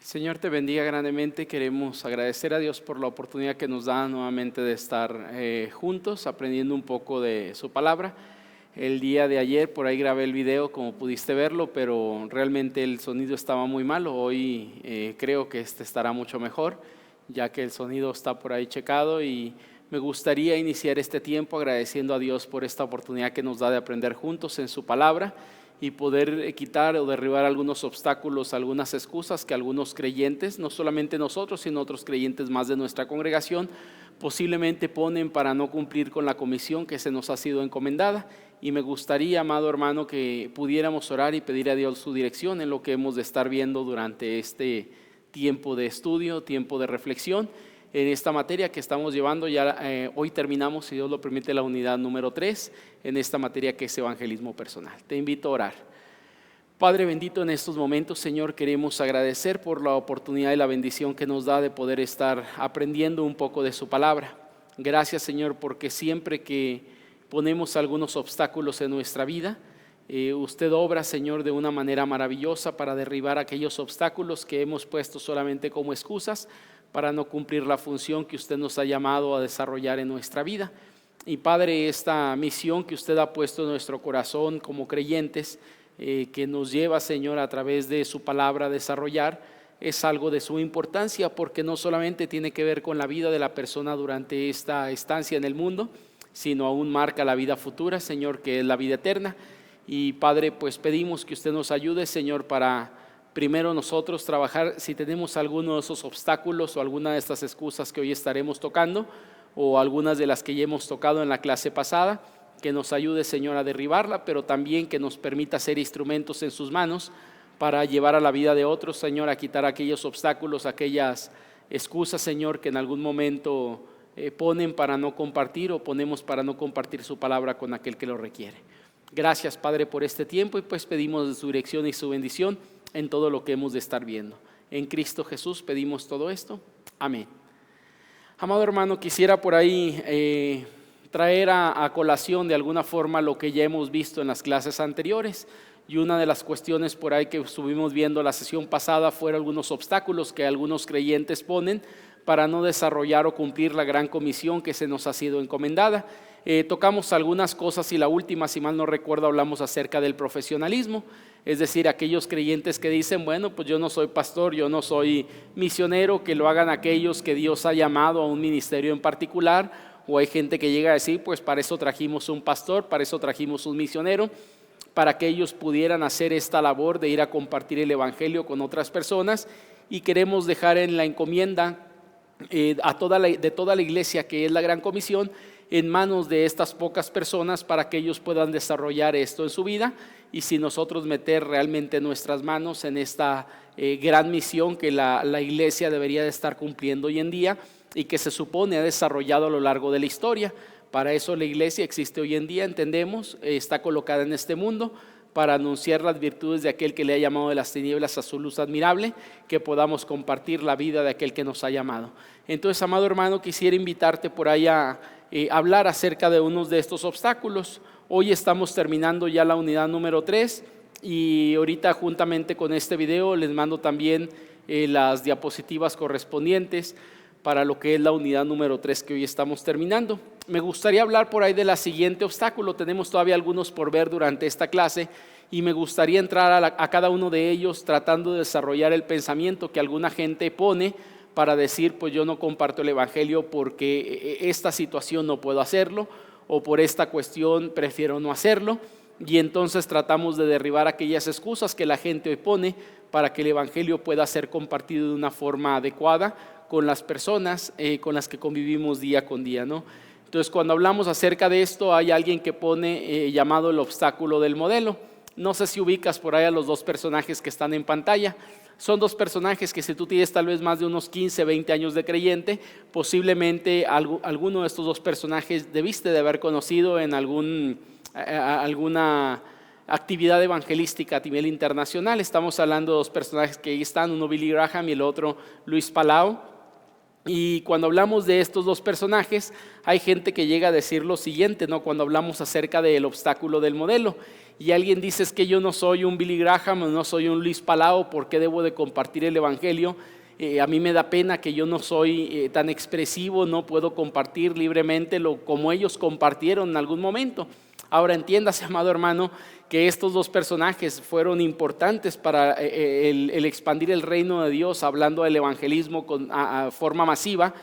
Señor, te bendiga grandemente. Queremos agradecer a Dios por la oportunidad que nos da nuevamente de estar juntos, aprendiendo un poco de su palabra. El día de ayer por ahí grabé el video, como pudiste verlo, pero realmente el sonido estaba muy malo. Hoy creo que este estará mucho mejor, ya que el sonido está por ahí checado, y me gustaría iniciar este tiempo agradeciendo a Dios por esta oportunidad que nos da de aprender juntos en su palabra y poder quitar o derribar algunos obstáculos, algunas excusas que algunos creyentes, no solamente nosotros, sino otros creyentes más de nuestra congregación, posiblemente ponen para no cumplir con la comisión que se nos ha sido encomendada. Y me gustaría, amado hermano, que pudiéramos orar y pedir a Dios su dirección en lo que hemos de estar viendo durante este tiempo de estudio, tiempo de reflexión en esta materia que estamos llevando. Hoy terminamos, si Dios lo permite, la unidad número 3 en esta materia que es evangelismo personal. Te invito a orar. Padre bendito, en estos momentos, Señor, queremos agradecer por la oportunidad y la bendición que nos da de poder estar aprendiendo un poco de su palabra. Gracias, Señor, porque siempre que ponemos algunos obstáculos en nuestra vida, usted obra, Señor, de una manera maravillosa para derribar aquellos obstáculos que hemos puesto solamente como excusas para no cumplir la función que usted nos ha llamado a desarrollar en nuestra vida. Y Padre, esta misión que usted ha puesto en nuestro corazón como creyentes, que nos lleva, Señor, a través de su palabra a desarrollar, es algo de su importancia, porque no solamente tiene que ver con la vida de la persona durante esta estancia en el mundo, sino aún marca la vida futura, Señor, que es la vida eterna. Y Padre, pues pedimos que usted nos ayude, Señor, para primero nosotros trabajar si tenemos alguno de esos obstáculos o alguna de estas excusas que hoy estaremos tocando, o algunas de las que ya hemos tocado en la clase pasada, que nos ayude, Señor, a derribarla, pero también que nos permita ser instrumentos en sus manos para llevar a la vida de otros, Señor, a quitar aquellos obstáculos, aquellas excusas, Señor, que en algún momento ponen para no compartir o ponemos para no compartir su palabra con aquel que lo requiere. Gracias, Padre, por este tiempo, y pues pedimos su dirección y su bendición en todo lo que hemos de estar viendo. En Cristo Jesús pedimos todo esto. Amén. Amado hermano, quisiera por ahí traer a colación de alguna forma lo que ya hemos visto en las clases anteriores. Y una de las cuestiones por ahí que estuvimos viendo la sesión pasada fueron algunos obstáculos que algunos creyentes ponen para no desarrollar o cumplir la gran comisión que se nos ha sido encomendada. Tocamos algunas cosas, y la última, si mal no recuerdo, hablamos acerca del profesionalismo. Es decir, aquellos creyentes que dicen, bueno, pues yo no soy pastor, yo no soy misionero, que lo hagan aquellos que Dios ha llamado a un ministerio en particular. O hay gente que llega a decir, pues para eso trajimos un pastor, para eso trajimos un misionero, para que ellos pudieran hacer esta labor de ir a compartir el evangelio con otras personas. Y queremos dejar en la encomienda de toda la iglesia, que es la gran comisión, en manos de estas pocas personas para que ellos puedan desarrollar esto en su vida, y si nosotros meter realmente nuestras manos en esta gran misión que la iglesia debería de estar cumpliendo hoy en día y que se supone ha desarrollado a lo largo de la historia. Para eso la iglesia existe hoy en día, entendemos, está colocada en este mundo para anunciar las virtudes de aquel que le ha llamado de las tinieblas a su luz admirable, que podamos compartir la vida de aquel que nos ha llamado. Entonces, amado hermano, quisiera invitarte por ahí a hablar acerca de unos de estos obstáculos. Hoy estamos terminando ya la unidad número 3, y ahorita juntamente con este video les mando también las diapositivas correspondientes para lo que es la unidad número 3 que hoy estamos terminando. Me gustaría hablar por ahí de la siguiente obstáculo. Tenemos todavía algunos por ver durante esta clase, y me gustaría entrar a cada uno de ellos tratando de desarrollar el pensamiento que alguna gente pone para decir, pues yo no comparto el evangelio porque esta situación no puedo hacerlo, o por esta cuestión prefiero no hacerlo. Y entonces tratamos de derribar aquellas excusas que la gente hoy pone para que el evangelio pueda ser compartido de una forma adecuada con las personas con las que convivimos día con día, ¿no? Entonces, cuando hablamos acerca de esto, hay alguien que pone llamado el obstáculo del modelo. No sé si ubicas por ahí a los dos personajes que están en pantalla. Son dos personajes que, si tú tienes tal vez más de unos 15, 20 años de creyente, posiblemente alguno de estos dos personajes debiste de haber conocido en alguna actividad evangelística a nivel internacional. Estamos hablando de dos personajes que ahí están, uno Billy Graham y el otro Luis Palau. Y cuando hablamos de estos dos personajes, hay gente que llega a decir lo siguiente, ¿no? Cuando hablamos acerca del obstáculo del modelo, y alguien dice es que yo no soy un Billy Graham o no soy un Luis Palau, ¿por qué debo de compartir el evangelio? A mí me da pena que yo no soy tan expresivo, no puedo compartir libremente como ellos compartieron en algún momento. Ahora entiéndase, amado hermano, que estos dos personajes fueron importantes para el expandir el reino de Dios, hablando del evangelismo a forma masiva,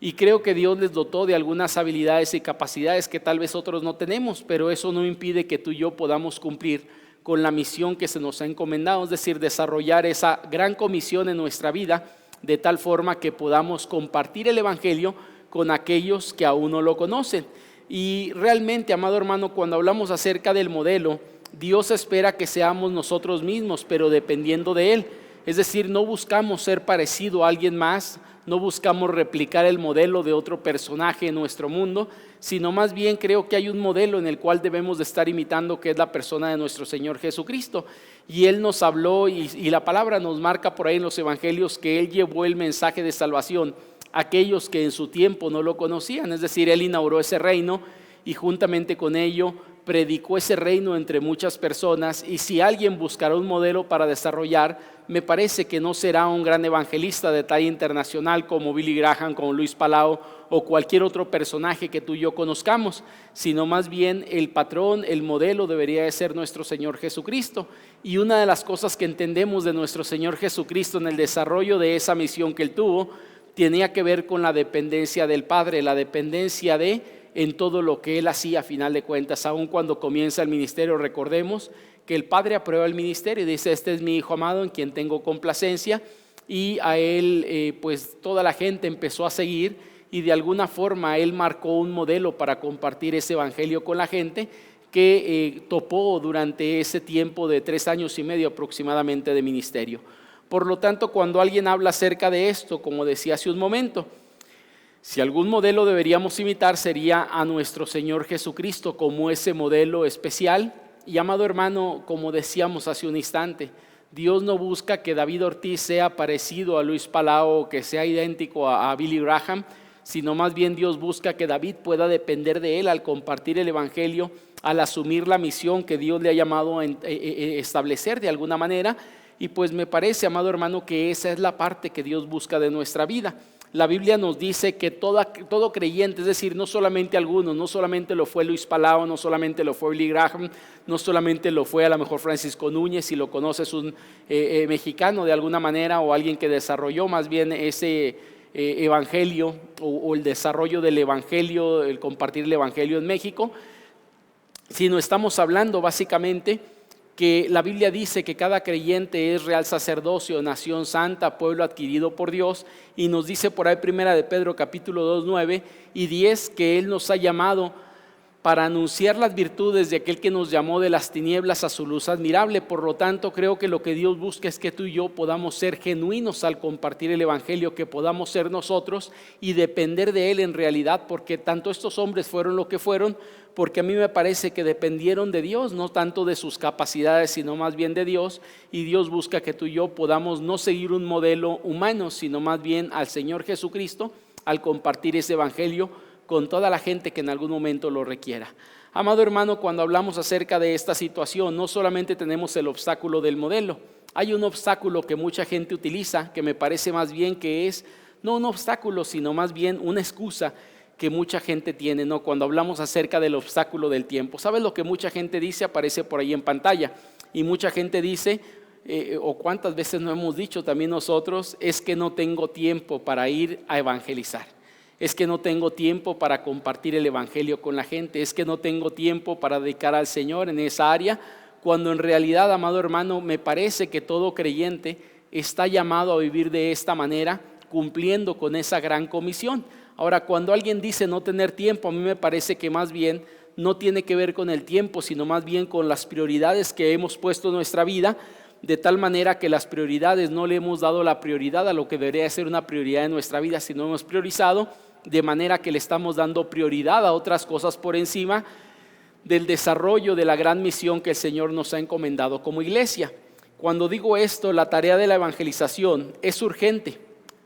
y creo que Dios les dotó de algunas habilidades y capacidades que tal vez otros no tenemos, pero eso no impide que tú y yo podamos cumplir con la misión que se nos ha encomendado, es decir, desarrollar esa gran comisión en nuestra vida de tal forma que podamos compartir el evangelio con aquellos que aún no lo conocen. Y realmente, amado hermano, cuando hablamos acerca del modelo, Dios espera que seamos nosotros mismos, pero dependiendo de Él. Es decir, no buscamos ser parecido a alguien más, no buscamos replicar el modelo de otro personaje en nuestro mundo, sino más bien creo que hay un modelo en el cual debemos de estar imitando, que es la persona de nuestro Señor Jesucristo. Y Él nos habló y la palabra nos marca por ahí en los evangelios que Él llevó el mensaje de salvación a aquellos que en su tiempo no lo conocían. Es decir, Él inauguró ese reino y juntamente con ello predicó ese reino entre muchas personas, y si alguien buscará un modelo para desarrollar, me parece que no será un gran evangelista de talla internacional como Billy Graham, como Luis Palau o cualquier otro personaje que tú y yo conozcamos, sino más bien el patrón, el modelo debería de ser nuestro Señor Jesucristo. Y una de las cosas que entendemos de nuestro Señor Jesucristo en el desarrollo de esa misión que Él tuvo, tenía que ver con la dependencia del Padre, la dependencia en todo lo que Él hacía a final de cuentas. Aun cuando comienza el ministerio, recordemos que el Padre aprueba el ministerio y dice: este es mi Hijo amado en quien tengo complacencia, y a Él pues toda la gente empezó a seguir, y de alguna forma Él marcó un modelo para compartir ese evangelio con la gente que topó durante ese tiempo de 3 años y medio aproximadamente de ministerio. Por lo tanto, cuando alguien habla acerca de esto, como decía hace un momento, si algún modelo deberíamos imitar sería a nuestro Señor Jesucristo como ese modelo especial. Y amado hermano, como decíamos hace un instante, Dios no busca que David Ortiz sea parecido a Luis Palau o que sea idéntico a Billy Graham, sino más bien Dios busca que David pueda depender de él al compartir el evangelio, al asumir la misión que Dios le ha llamado a establecer de alguna manera. Y pues me parece, amado hermano, que esa es la parte que Dios busca de nuestra vida. La Biblia nos dice que todo creyente, es decir, no solamente algunos, no solamente lo fue Luis Palau, no solamente lo fue Billy Graham, no solamente lo fue a lo mejor Francisco Núñez, si lo conoces, un mexicano de alguna manera, o alguien que desarrolló más bien ese evangelio o el desarrollo del evangelio, el compartir el evangelio en México, sino estamos hablando básicamente que la Biblia dice que cada creyente es real sacerdocio, nación santa, pueblo adquirido por Dios, y nos dice por ahí primera de Pedro capítulo 2, 9 y 10 que Él nos ha llamado para anunciar las virtudes de aquel que nos llamó de las tinieblas a su luz admirable. Por lo tanto, creo que lo que Dios busca es que tú y yo podamos ser genuinos al compartir el evangelio, que podamos ser nosotros y depender de Él en realidad, porque tanto estos hombres fueron lo que fueron, porque a mí me parece que dependieron de Dios, no tanto de sus capacidades, sino más bien de Dios. Y Dios busca que tú y yo podamos no seguir un modelo humano, sino más bien al Señor Jesucristo al compartir ese evangelio con toda la gente que en algún momento lo requiera. Amado hermano, cuando hablamos acerca de esta situación, no solamente tenemos el obstáculo del modelo, hay un obstáculo que mucha gente utiliza, que me parece más bien que es no un obstáculo, sino más bien una excusa que mucha gente tiene, ¿no? Cuando hablamos acerca del obstáculo del tiempo. ¿Sabes lo que mucha gente dice? Aparece por ahí en pantalla, y mucha gente dice, o cuántas veces no hemos dicho también nosotros, es que no tengo tiempo para ir a evangelizar. Es que no tengo tiempo para compartir el evangelio con la gente, es que no tengo tiempo para dedicar al Señor en esa área, cuando en realidad, amado hermano, me parece que todo creyente está llamado a vivir de esta manera, cumpliendo con esa gran comisión. Ahora, cuando alguien dice no tener tiempo, a mí me parece que más bien no tiene que ver con el tiempo, sino más bien con las prioridades que hemos puesto en nuestra vida, de tal manera que las prioridades no le hemos dado la prioridad a lo que debería ser una prioridad en nuestra vida, sino hemos priorizado de manera que le estamos dando prioridad a otras cosas por encima del desarrollo de la gran misión que el Señor nos ha encomendado como iglesia. Cuando digo esto, la tarea de la evangelización es urgente.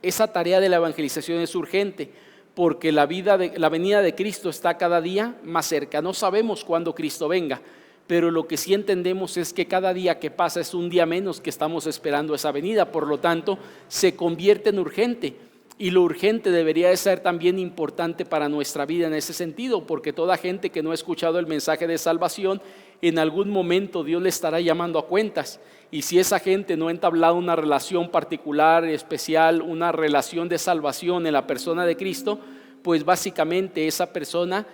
Esa tarea de la evangelización es urgente porque la venida de Cristo está cada día más cerca. No sabemos cuándo Cristo venga, pero lo que sí entendemos es que cada día que pasa es un día menos que estamos esperando esa venida, por lo tanto se convierte en urgente. Y lo urgente debería de ser también importante para nuestra vida en ese sentido, porque toda gente que no ha escuchado el mensaje de salvación, en algún momento Dios le estará llamando a cuentas. Y si esa gente no ha entablado una relación particular, especial, una relación de salvación en la persona de Cristo, pues básicamente esa persona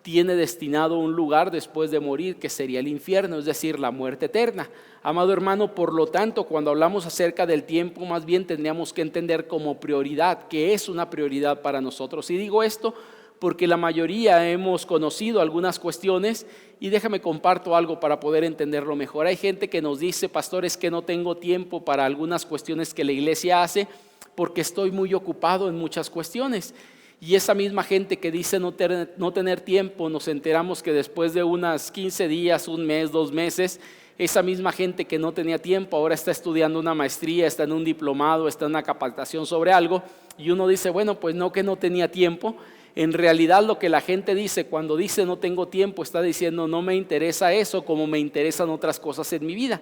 tiene destinado un lugar después de morir, que sería el infierno, es decir, la muerte eterna. Amado hermano, por lo tanto, cuando hablamos acerca del tiempo, más bien tendríamos que entender como prioridad, que es una prioridad para nosotros. Y digo esto porque la mayoría hemos conocido algunas cuestiones, y déjame comparto algo para poder entenderlo mejor. Hay gente que nos dice: pastor, es que no tengo tiempo para algunas cuestiones que la iglesia hace porque estoy muy ocupado en muchas cuestiones. Y esa misma gente que dice no tener tiempo, nos enteramos que después de unas 15 días, un mes, 2 meses, esa misma gente que no tenía tiempo ahora está estudiando una maestría, está en un diplomado, está en una capacitación sobre algo, y uno dice, bueno, pues no, que no tenía tiempo. En realidad lo que la gente dice cuando dice no tengo tiempo, está diciendo no me interesa eso como me interesan otras cosas en mi vida,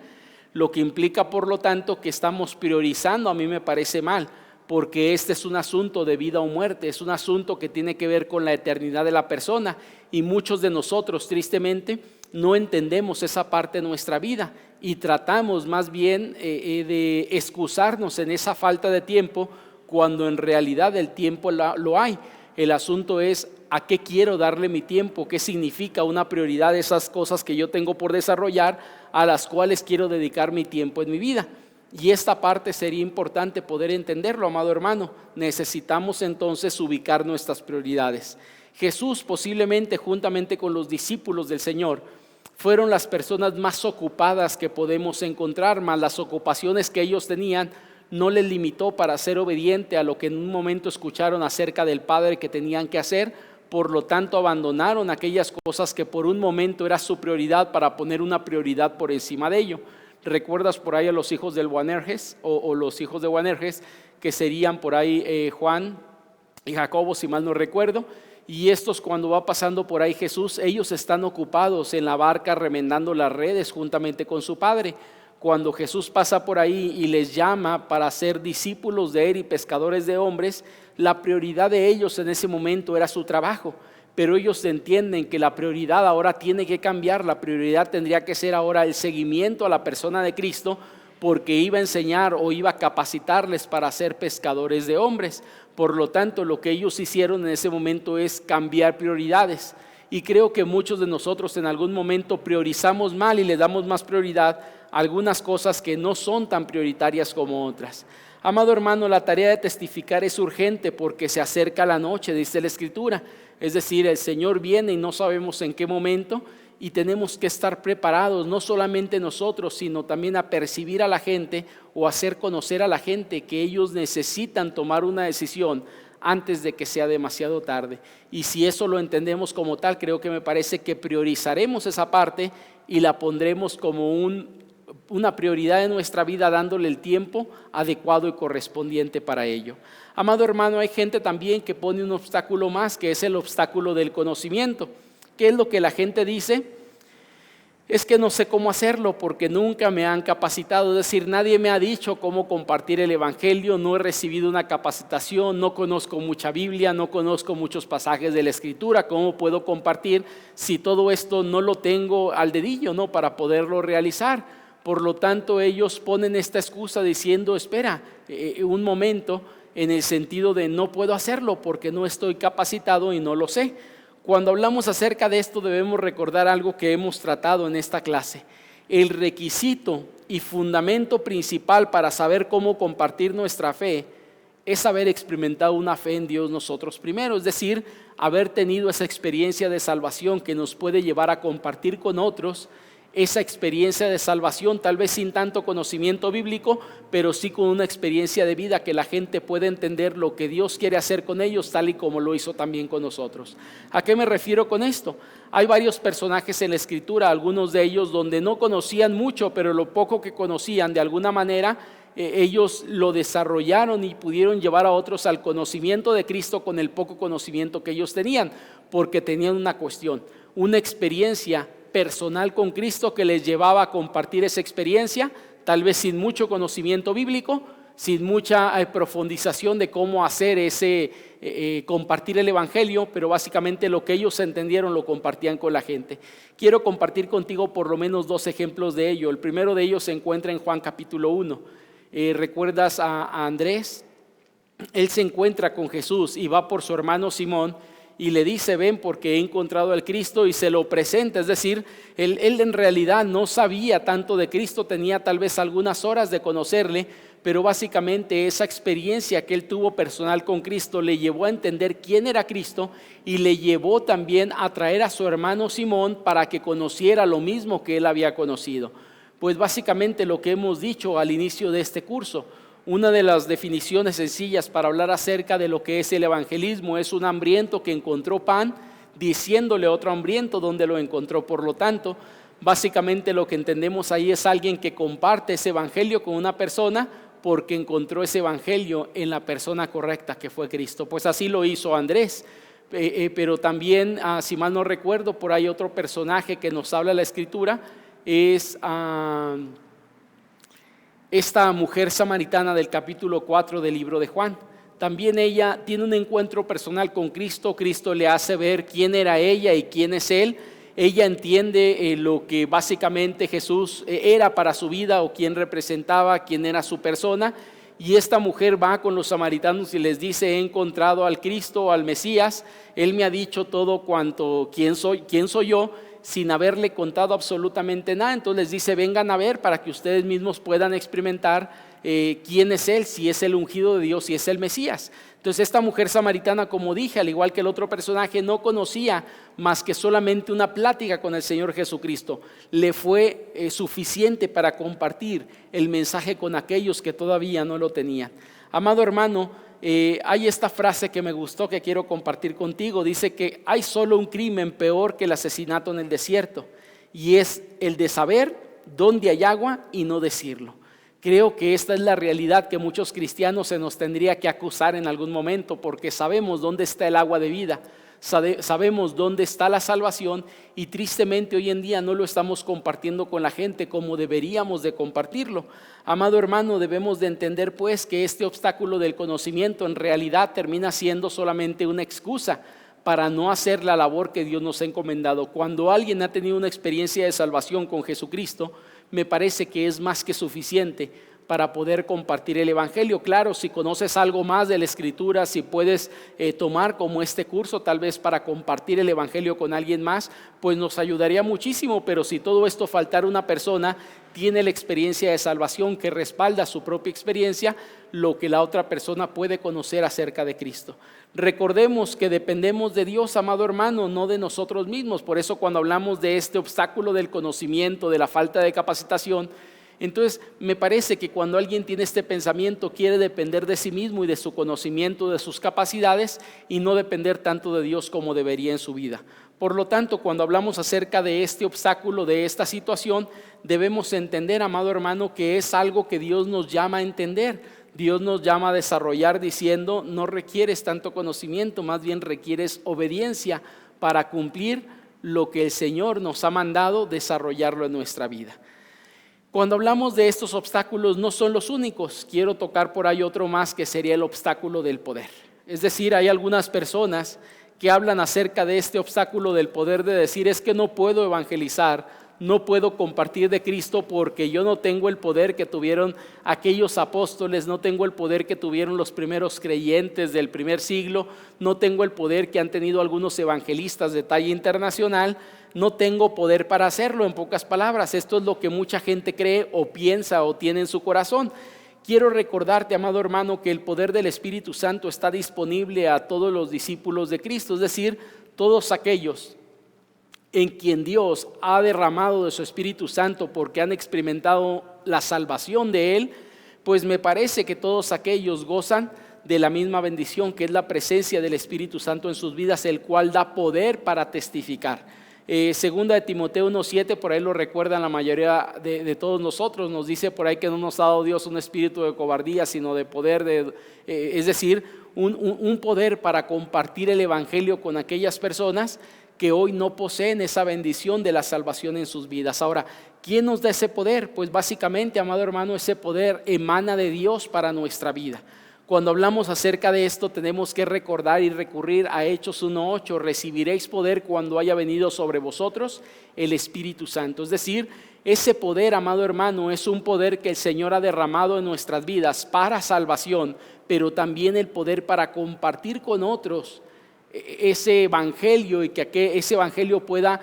lo que implica por lo tanto que estamos priorizando. A mí me parece mal, porque este es un asunto de vida o muerte, es un asunto que tiene que ver con la eternidad de la persona, y muchos de nosotros tristemente no entendemos esa parte de nuestra vida y tratamos más bien de excusarnos en esa falta de tiempo, cuando en realidad el tiempo lo hay. El asunto es a qué quiero darle mi tiempo, qué significa una prioridad, esas cosas que yo tengo por desarrollar, a las cuales quiero dedicar mi tiempo en mi vida. Y esta parte sería importante poder entenderlo, amado hermano. Necesitamos entonces ubicar nuestras prioridades. Jesús, posiblemente juntamente con los discípulos del Señor, fueron las personas más ocupadas que podemos encontrar, mas las ocupaciones que ellos tenían no les limitó para ser obediente a lo que en un momento escucharon acerca del Padre que tenían que hacer. Por lo tanto, abandonaron aquellas cosas que por un momento era su prioridad para poner una prioridad por encima de ello. ¿Recuerdas por ahí a los hijos del Boanerges o los hijos de Boanerges, que serían por ahí Juan y Jacobo, si mal no recuerdo? Y estos, cuando va pasando por ahí Jesús, ellos están ocupados en la barca remendando las redes juntamente con su padre. Cuando Jesús pasa por ahí y les llama para ser discípulos de él y pescadores de hombres, la prioridad de ellos en ese momento era su trabajo. Pero ellos entienden que la prioridad ahora tiene que cambiar. La prioridad tendría que ser ahora el seguimiento a la persona de Cristo, porque iba a enseñar o iba a capacitarles para ser pescadores de hombres. Por lo tanto, lo que ellos hicieron en ese momento es cambiar prioridades. Y creo que muchos de nosotros en algún momento priorizamos mal y le damos más prioridad a algunas cosas que no son tan prioritarias como otras. Amado hermano, la tarea de testificar es urgente porque se acerca la noche, dice la Escritura. Es decir, el Señor viene y no sabemos en qué momento, y tenemos que estar preparados, no solamente nosotros, sino también a percibir a la gente o hacer conocer a la gente que ellos necesitan tomar una decisión antes de que sea demasiado tarde. Y si eso lo entendemos como tal, creo que me parece que priorizaremos esa parte y la pondremos como una prioridad en nuestra vida, dándole el tiempo adecuado y correspondiente para ello. Amado hermano, hay gente también que pone un obstáculo más, que es el obstáculo del conocimiento. ¿Qué es lo que la gente dice? Es que no sé cómo hacerlo porque nunca me han capacitado. Es decir, nadie me ha dicho cómo compartir el evangelio, no he recibido una capacitación, no conozco mucha Biblia, no conozco muchos pasajes de la Escritura. ¿Cómo puedo compartir si todo esto no lo tengo al dedillo, ¿no?, para poderlo realizar? Por lo tanto, ellos ponen esta excusa diciendo, espera un momento, en el sentido de no puedo hacerlo porque no estoy capacitado y no lo sé. Cuando hablamos acerca de esto, debemos recordar algo que hemos tratado en esta clase. El requisito y fundamento principal para saber cómo compartir nuestra fe es haber experimentado una fe en Dios nosotros primero, es decir, haber tenido esa experiencia de salvación que nos puede llevar a compartir con otros esa experiencia de salvación, tal vez sin tanto conocimiento bíblico, pero sí con una experiencia de vida que la gente puede entender lo que Dios quiere hacer con ellos, tal y como lo hizo también con nosotros. ¿A qué me refiero con esto? Hay varios personajes en la Escritura, algunos de ellos donde no conocían mucho, pero lo poco que conocían, de alguna manera, ellos lo desarrollaron y pudieron llevar a otros al conocimiento de Cristo con el poco conocimiento que ellos tenían, porque tenían una cuestión, una experiencia personal con Cristo que les llevaba a compartir esa experiencia, tal vez sin mucho conocimiento bíblico, sin mucha profundización de cómo hacer compartir el evangelio, pero básicamente lo que ellos entendieron lo compartían con la gente. Quiero compartir contigo por lo menos 2 ejemplos de ello. El primero de ellos se encuentra en Juan capítulo 1. ¿Recuerdas a Andrés? Él se encuentra con Jesús y va por su hermano Simón y le dice: ven porque he encontrado al Cristo, y se lo presenta. Es decir, él en realidad no sabía tanto de Cristo, tenía tal vez algunas horas de conocerle, pero básicamente esa experiencia que él tuvo personal con Cristo le llevó a entender quién era Cristo, y le llevó también a traer a su hermano Simón para que conociera lo mismo que él había conocido. Pues básicamente lo que hemos dicho al inicio de este curso, una de las definiciones sencillas para hablar acerca de lo que es el evangelismo es un hambriento que encontró pan diciéndole a otro hambriento dónde lo encontró. Por lo tanto, básicamente lo que entendemos ahí es alguien que comparte ese evangelio con una persona porque encontró ese evangelio en la persona correcta, que fue Cristo. Pues así lo hizo Andrés. Pero también, si mal no recuerdo, por ahí otro personaje que nos habla la Escritura es esta mujer samaritana del capítulo 4 del libro de Juan. También ella tiene un encuentro personal con Cristo. Cristo le hace ver quién era ella y quién es Él. Ella entiende lo que básicamente Jesús era para su vida, o quién representaba, quién era su persona. Y esta mujer va con los samaritanos y les dice: he encontrado al Cristo, al Mesías. Él me ha dicho todo quién soy yo, sin haberle contado absolutamente nada. Entonces les dice: vengan a ver para que ustedes mismos puedan experimentar quién es Él, si es el ungido de Dios, si es el Mesías. Entonces esta mujer samaritana, como dije, al igual que el otro personaje, no conocía más que solamente una plática con el Señor Jesucristo. Le fue suficiente para compartir el mensaje con aquellos que todavía no lo tenían. Amado hermano, hay esta frase que me gustó, que quiero compartir contigo. Dice que hay solo un crimen peor que el asesinato en el desierto, y es el de saber dónde hay agua y no decirlo. Creo que esta es la realidad que muchos cristianos se nos tendría que acusar en algún momento, porque sabemos dónde está el agua de vida, sabemos dónde está la salvación, y tristemente hoy en día no lo estamos compartiendo con la gente como deberíamos de compartirlo. Amado hermano, debemos de entender pues que este obstáculo del conocimiento en realidad termina siendo solamente una excusa para no hacer la labor que Dios nos ha encomendado. Cuando alguien ha tenido una experiencia de salvación con Jesucristo, me parece que es más que suficiente para poder compartir el evangelio. Claro, si conoces algo más de la Escritura, si puedes tomar como este curso tal vez para compartir el evangelio con alguien más, pues nos ayudaría muchísimo. Pero si todo esto faltara, una persona tiene la experiencia de salvación que respalda su propia experiencia, lo que la otra persona puede conocer acerca de Cristo. Recordemos que dependemos de Dios, amado hermano, no de nosotros mismos. Por eso cuando hablamos de este obstáculo del conocimiento, de la falta de capacitación, entonces me parece que cuando alguien tiene este pensamiento, quiere depender de sí mismo y de su conocimiento, de sus capacidades, y no depender tanto de Dios como debería en su vida. Por lo tanto, cuando hablamos acerca de este obstáculo, de esta situación, debemos entender, amado hermano, que es algo que Dios nos llama a entender. Dios nos llama a desarrollar diciendo: no requieres tanto conocimiento, más bien requieres obediencia para cumplir lo que el Señor nos ha mandado desarrollarlo en nuestra vida. Cuando hablamos de estos obstáculos, no son los únicos. Quiero tocar por ahí otro más, que sería el obstáculo del poder. Es decir, hay algunas personas que hablan acerca de este obstáculo del poder, de decir: es que no puedo evangelizar, no puedo compartir de Cristo porque yo no tengo el poder que tuvieron aquellos apóstoles, no tengo el poder que tuvieron los primeros creyentes del primer siglo, no tengo el poder que han tenido algunos evangelistas de talla internacional, no tengo poder para hacerlo. En pocas palabras, esto es lo que mucha gente cree o piensa o tiene en su corazón. Quiero recordarte, amado hermano, que el poder del Espíritu Santo está disponible a todos los discípulos de Cristo, es decir, todos aquellos en quien Dios ha derramado de su Espíritu Santo porque han experimentado la salvación de Él. Pues me parece que todos aquellos gozan de la misma bendición, que es la presencia del Espíritu Santo en sus vidas, el cual da poder para testificar. Segunda de Timoteo 1:7, por ahí lo recuerdan la mayoría de todos nosotros, nos dice por ahí que no nos ha dado Dios un espíritu de cobardía, sino de poder, es decir, un poder para compartir el evangelio con aquellas personas que hoy no poseen esa bendición de la salvación en sus vidas. Ahora, ¿quién nos da ese poder? Pues básicamente, amado hermano, ese poder emana de Dios para nuestra vida. Cuando hablamos acerca de esto, tenemos que recordar y recurrir a Hechos 1:8, recibiréis poder cuando haya venido sobre vosotros el Espíritu Santo. Es decir, ese poder, amado hermano, es un poder que el Señor ha derramado en nuestras vidas para salvación, pero también el poder para compartir con otros ese evangelio y que ese evangelio pueda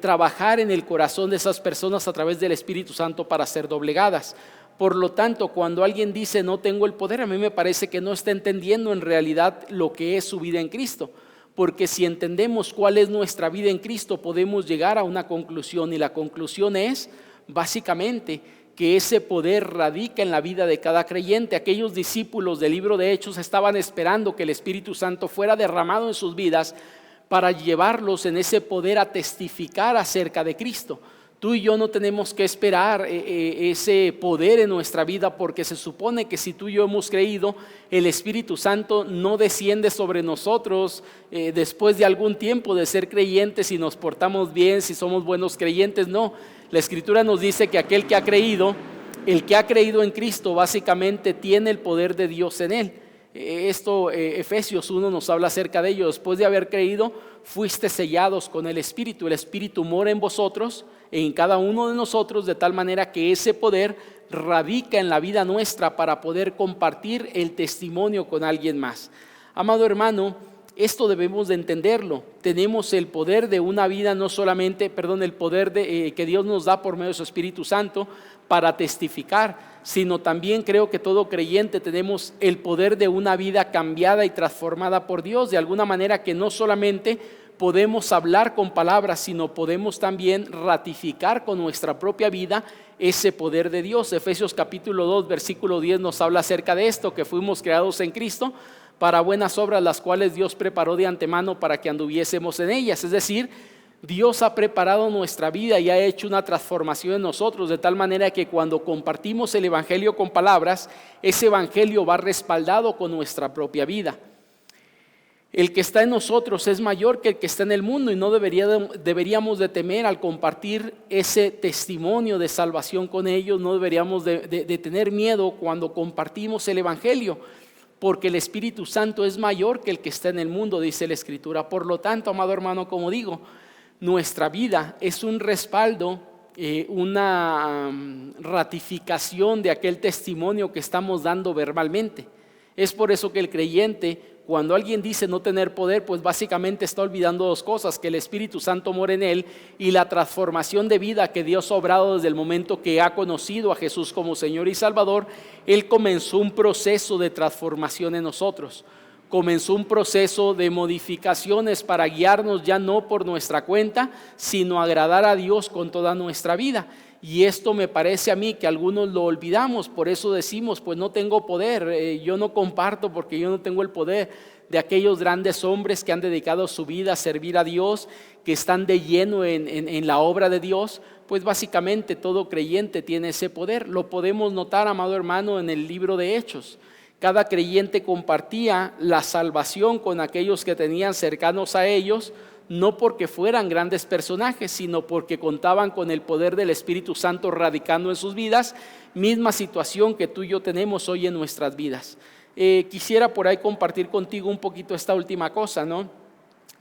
trabajar en el corazón de esas personas a través del Espíritu Santo para ser doblegadas. Por lo tanto, cuando alguien dice no tengo el poder, a mí me parece que no está entendiendo en realidad lo que es su vida en Cristo. Porque si entendemos cuál es nuestra vida en Cristo, podemos llegar a una conclusión, y la conclusión es básicamente que ese poder radica en la vida de cada creyente. Aquellos discípulos del libro de Hechos estaban esperando que el Espíritu Santo fuera derramado en sus vidas para llevarlos en ese poder a testificar acerca de Cristo. Tú y yo no tenemos que esperar ese poder en nuestra vida, porque se supone que si tú y yo hemos creído, el Espíritu Santo no desciende sobre nosotros después de algún tiempo de ser creyentes, si nos portamos bien, si somos buenos creyentes. No, la Escritura nos dice que aquel que ha creído, el que ha creído en Cristo, básicamente tiene el poder de Dios en él. Efesios 1 nos habla acerca de ello. Después de haber creído, fuiste sellados con el Espíritu. El Espíritu mora en vosotros, en cada uno de nosotros, de tal manera que ese poder radica en la vida nuestra para poder compartir el testimonio con alguien más. Amado hermano, esto debemos de entenderlo. Tenemos el poder de una vida, no solamente, el poder que Dios nos da por medio de su Espíritu Santo para testificar, sino también creo que todo creyente tenemos el poder de una vida cambiada y transformada por Dios, de alguna manera que no solamente podemos hablar con palabras, sino podemos también ratificar con nuestra propia vida ese poder de Dios. Efesios capítulo 2, versículo 10 nos habla acerca de esto, que fuimos creados en Cristo para buenas obras, las cuales Dios preparó de antemano para que anduviésemos en ellas. Es decir, Dios ha preparado nuestra vida y ha hecho una transformación en nosotros, de tal manera que cuando compartimos el evangelio con palabras, ese evangelio va respaldado con nuestra propia vida. El que está en nosotros es mayor que el que está en el mundo, y no deberíamos de temer al compartir ese testimonio de salvación con ellos. No deberíamos de tener miedo cuando compartimos el evangelio, porque el Espíritu Santo es mayor que el que está en el mundo, dice la Escritura. Por lo tanto, amado hermano, como digo, nuestra vida es un respaldo, una ratificación de aquel testimonio que estamos dando verbalmente. Es por eso que el creyente, cuando alguien dice no tener poder, pues básicamente está olvidando dos cosas: que el Espíritu Santo mora en él, y la transformación de vida que Dios ha obrado desde el momento que ha conocido a Jesús como Señor y Salvador. Él comenzó un proceso de transformación en nosotros. Comenzó un proceso de modificaciones para guiarnos ya no por nuestra cuenta, sino agradar a Dios con toda nuestra vida. Y esto me parece a mí que algunos lo olvidamos. Por eso decimos, pues no tengo poder, yo no comparto porque yo no tengo el poder de aquellos grandes hombres que han dedicado su vida a servir a Dios, que están de lleno en la obra de Dios. Pues básicamente todo creyente tiene ese poder. Lo podemos notar, amado hermano, en el libro de Hechos. Cada creyente compartía la salvación con aquellos que tenían cercanos a ellos, no porque fueran grandes personajes, sino porque contaban con el poder del Espíritu Santo radicando en sus vidas, misma situación que tú y yo tenemos hoy en nuestras vidas. Quisiera por ahí compartir contigo un poquito esta última cosa, ¿no?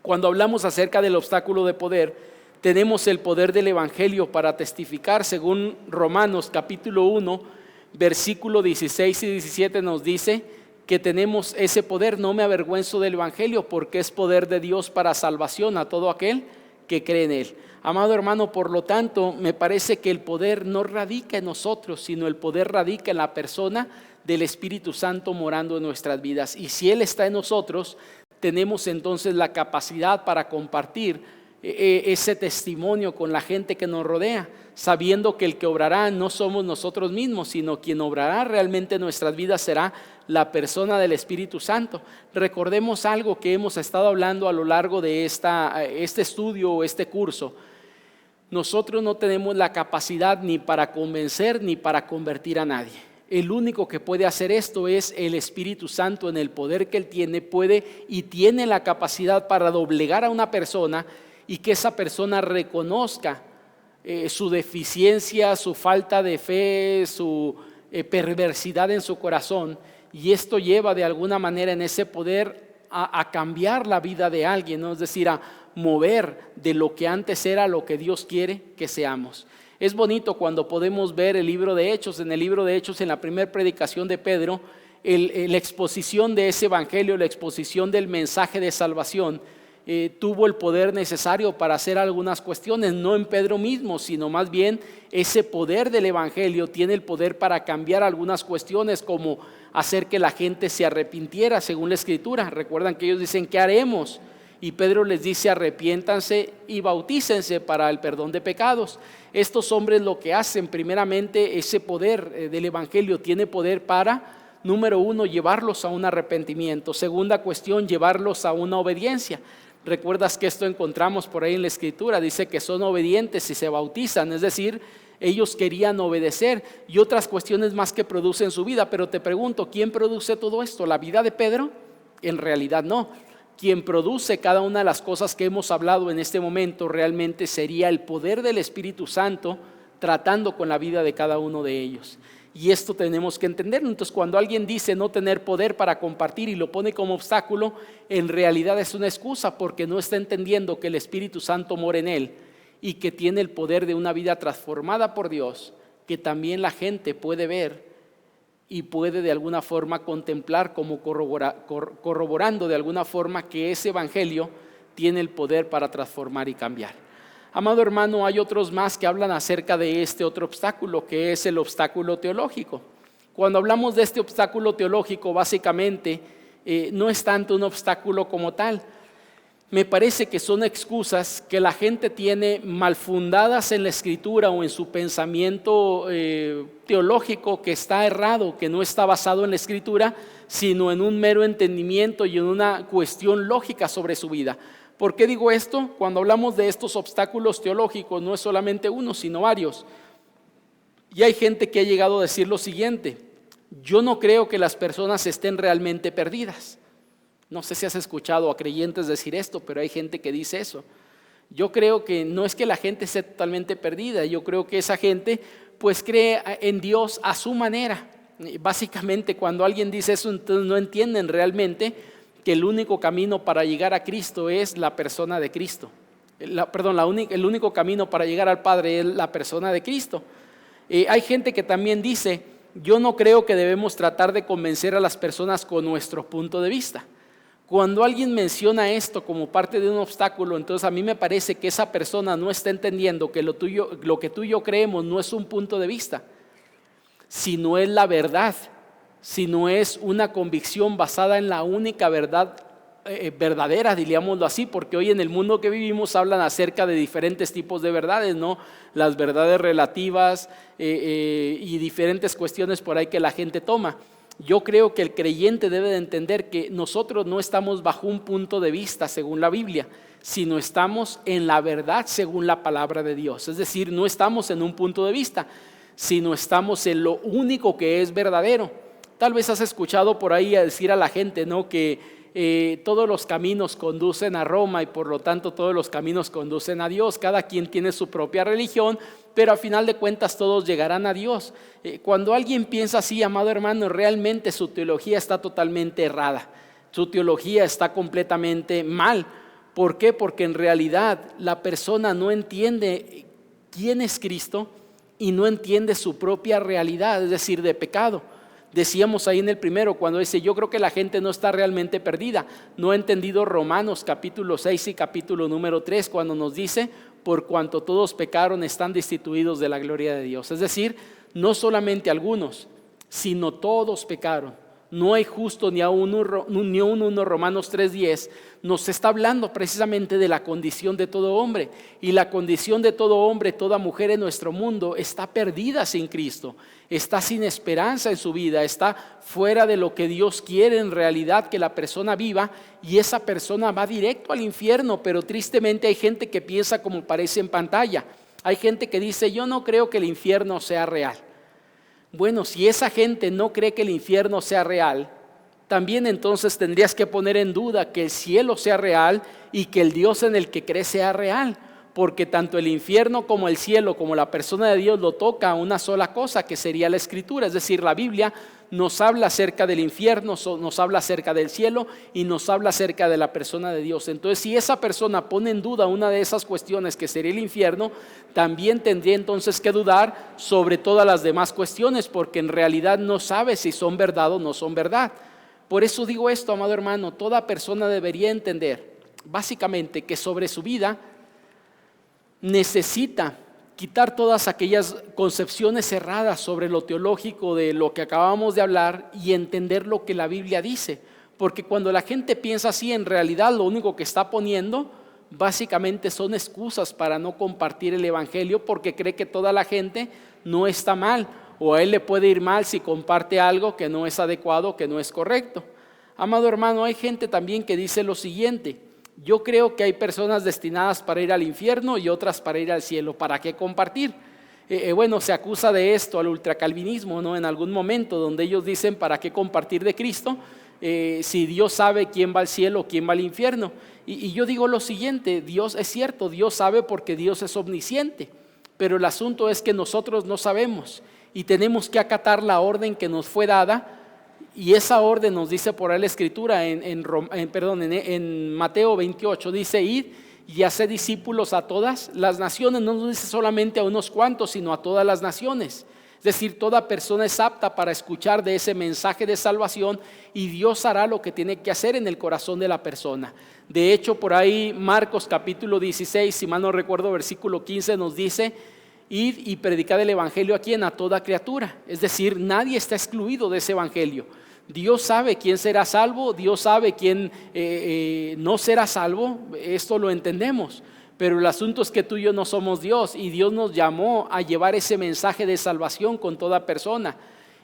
Cuando hablamos acerca del obstáculo de poder, tenemos el poder del Evangelio para testificar. Según Romanos capítulo 1, versículo 16 y 17 nos dice que tenemos ese poder. No me avergüenzo del evangelio, porque es poder de Dios para salvación a todo aquel que cree en él. Amado hermano, por lo tanto, me parece que el poder no radica en nosotros, sino el poder radica en la persona del Espíritu Santo morando en nuestras vidas. Y si Él está en nosotros, tenemos entonces la capacidad para compartir ese testimonio con la gente que nos rodea, sabiendo que el que obrará no somos nosotros mismos, sino quien obrará realmente en nuestras vidas será la persona del Espíritu Santo. Recordemos algo que hemos estado hablando a lo largo de este estudio o este curso. Nosotros no tenemos la capacidad ni para convencer ni para convertir a nadie. El único que puede hacer esto es el Espíritu Santo. En el poder que Él tiene, puede y tiene la capacidad para doblegar a una persona y que esa persona reconozca su deficiencia, su falta de fe, su perversidad en su corazón, y esto lleva de alguna manera en ese poder a cambiar la vida de alguien, ¿no? Es decir, a mover de lo que antes era lo que Dios quiere que seamos. Es bonito cuando podemos ver el libro de Hechos. En el libro de Hechos, en la primera predicación de Pedro, la exposición de ese evangelio, la exposición del mensaje de salvación, tuvo el poder necesario para hacer algunas cuestiones, no en Pedro mismo, sino más bien ese poder del evangelio tiene el poder para cambiar algunas cuestiones, como hacer que la gente se arrepintiera según la escritura. Recuerdan que ellos dicen: ¿qué haremos? Y Pedro les dice: arrepiéntanse y bautícense para el perdón de pecados. Estos hombres lo que hacen, primeramente, ese poder del evangelio tiene poder para, número uno, llevarlos a un arrepentimiento. Segunda cuestión, llevarlos a una obediencia. Recuerdas que esto encontramos por ahí en la escritura, dice que son obedientes y se bautizan, es decir, ellos querían obedecer, y otras cuestiones más que producen su vida. Pero te pregunto, ¿quién produce todo esto? ¿La vida de Pedro? En realidad no. Quien produce cada una de las cosas que hemos hablado en este momento realmente sería el poder del Espíritu Santo tratando con la vida de cada uno de ellos. Y esto tenemos que entenderlo. Entonces, cuando alguien dice no tener poder para compartir y lo pone como obstáculo, en realidad es una excusa, porque no está entendiendo que el Espíritu Santo mora en él y que tiene el poder de una vida transformada por Dios, que también la gente puede ver y puede de alguna forma contemplar, como corroborando de alguna forma que ese evangelio tiene el poder para transformar y cambiar. Amado hermano, hay otros más que hablan acerca de este otro obstáculo, que es el obstáculo teológico. Cuando hablamos de este obstáculo teológico, básicamente no es tanto un obstáculo como tal. Me parece que son excusas que la gente tiene mal fundadas en la escritura o en su pensamiento teológico, que está errado, que no está basado en la escritura, sino en un mero entendimiento y en una cuestión lógica sobre su vida. ¿Por qué digo esto? Cuando hablamos de estos obstáculos teológicos, no es solamente uno, sino varios. Y hay gente que ha llegado a decir lo siguiente: yo no creo que las personas estén realmente perdidas. No sé si has escuchado a creyentes decir esto, pero hay gente que dice eso. Yo creo que no es que la gente esté totalmente perdida, yo creo que esa gente pues cree en Dios a su manera. Básicamente, cuando alguien dice eso, entonces no entienden realmente que el único camino para llegar a Cristo es la persona de Cristo. El único camino para llegar al Padre es la persona de Cristo. Hay gente que también dice: yo no creo que debemos tratar de convencer a las personas con nuestro punto de vista. Cuando alguien menciona esto como parte de un obstáculo, entonces a mí me parece que esa persona no está entendiendo que lo que tú y yo creemos no es un punto de vista, sino es la verdad, sino es una convicción basada en la única verdad verdadera, diríamoslo así, porque hoy en el mundo que vivimos hablan acerca de diferentes tipos de verdades, ¿no? Las verdades relativas y diferentes cuestiones por ahí que la gente toma. Yo creo que el creyente debe de entender que nosotros no estamos bajo un punto de vista según la Biblia, sino estamos en la verdad según la palabra de Dios. Es decir, no estamos en un punto de vista, sino estamos en lo único que es verdadero. Tal vez has escuchado por ahí a decir a la gente, ¿no?, que todos los caminos conducen a Roma y por lo tanto todos los caminos conducen a Dios. Cada quien tiene su propia religión, pero a final de cuentas todos llegarán a Dios. Cuando alguien piensa así, amado hermano, realmente su teología está totalmente errada. Su teología está completamente mal. ¿Por qué? Porque en realidad la persona no entiende quién es Cristo y no entiende su propia realidad, es decir, de pecado. Decíamos ahí en el primero, cuando dice: yo creo que la gente no está realmente perdida, no ha entendido Romanos capítulo 6 y capítulo número 3, cuando nos dice: por cuanto todos pecaron están destituidos de la gloria de Dios. Es decir, no solamente algunos, sino todos pecaron. No hay justo ni a uno. Romanos 3:10 nos está hablando precisamente de la condición de todo hombre. Y la condición de todo hombre, toda mujer en nuestro mundo está perdida sin Cristo. Está sin esperanza en su vida, está fuera de lo que Dios quiere en realidad que la persona viva, y esa persona va directo al infierno. Pero tristemente hay gente que piensa como parece en pantalla. Hay gente que dice: yo no creo que el infierno sea real. Bueno, si esa gente no cree que el infierno sea real, también entonces tendrías que poner en duda que el cielo sea real y que el Dios en el que crees sea real, porque tanto el infierno como el cielo, como la persona de Dios, lo toca una sola cosa, que sería la Escritura. Es decir, la Biblia nos habla acerca del infierno, nos habla acerca del cielo y nos habla acerca de la persona de Dios. Entonces, si esa persona pone en duda una de esas cuestiones, que sería el infierno, también tendría entonces que dudar sobre todas las demás cuestiones, porque en realidad no sabe si son verdad o no son verdad. Por eso digo esto, amado hermano, toda persona debería entender básicamente que sobre su vida necesita quitar todas aquellas concepciones erradas sobre lo teológico de lo que acabamos de hablar y entender lo que la Biblia dice. Porque cuando la gente piensa así, en realidad lo único que está poniendo básicamente son excusas para no compartir el evangelio, porque cree que toda la gente no está mal, o a él le puede ir mal si comparte algo que no es adecuado, que no es correcto. Amado hermano, hay gente también que dice lo siguiente: yo creo que hay personas destinadas para ir al infierno y otras para ir al cielo. ¿Para qué compartir? Bueno, se acusa de esto al ultracalvinismo, ¿no? En algún momento, donde ellos dicen: ¿para qué compartir de Cristo? Si Dios sabe quién va al cielo, quién va al infierno. Y yo digo lo siguiente: Dios es cierto, Dios sabe porque Dios es omnisciente, pero el asunto es que nosotros no sabemos y tenemos que acatar la orden que nos fue dada. Y esa orden nos dice por ahí la Escritura en Mateo 28, dice: id y haced discípulos a todas las naciones. No nos dice solamente a unos cuantos, sino a todas las naciones. Es decir, toda persona es apta para escuchar de ese mensaje de salvación, y Dios hará lo que tiene que hacer en el corazón de la persona. De hecho, por ahí Marcos capítulo 16, si mal no recuerdo, versículo 15 nos dice: id y predicad el evangelio ¿a quién? A toda criatura. Es decir, nadie está excluido de ese evangelio. Dios sabe quién será salvo, Dios sabe quién no será salvo, esto lo entendemos. Pero el asunto es que tú y yo no somos Dios, y Dios nos llamó a llevar ese mensaje de salvación con toda persona.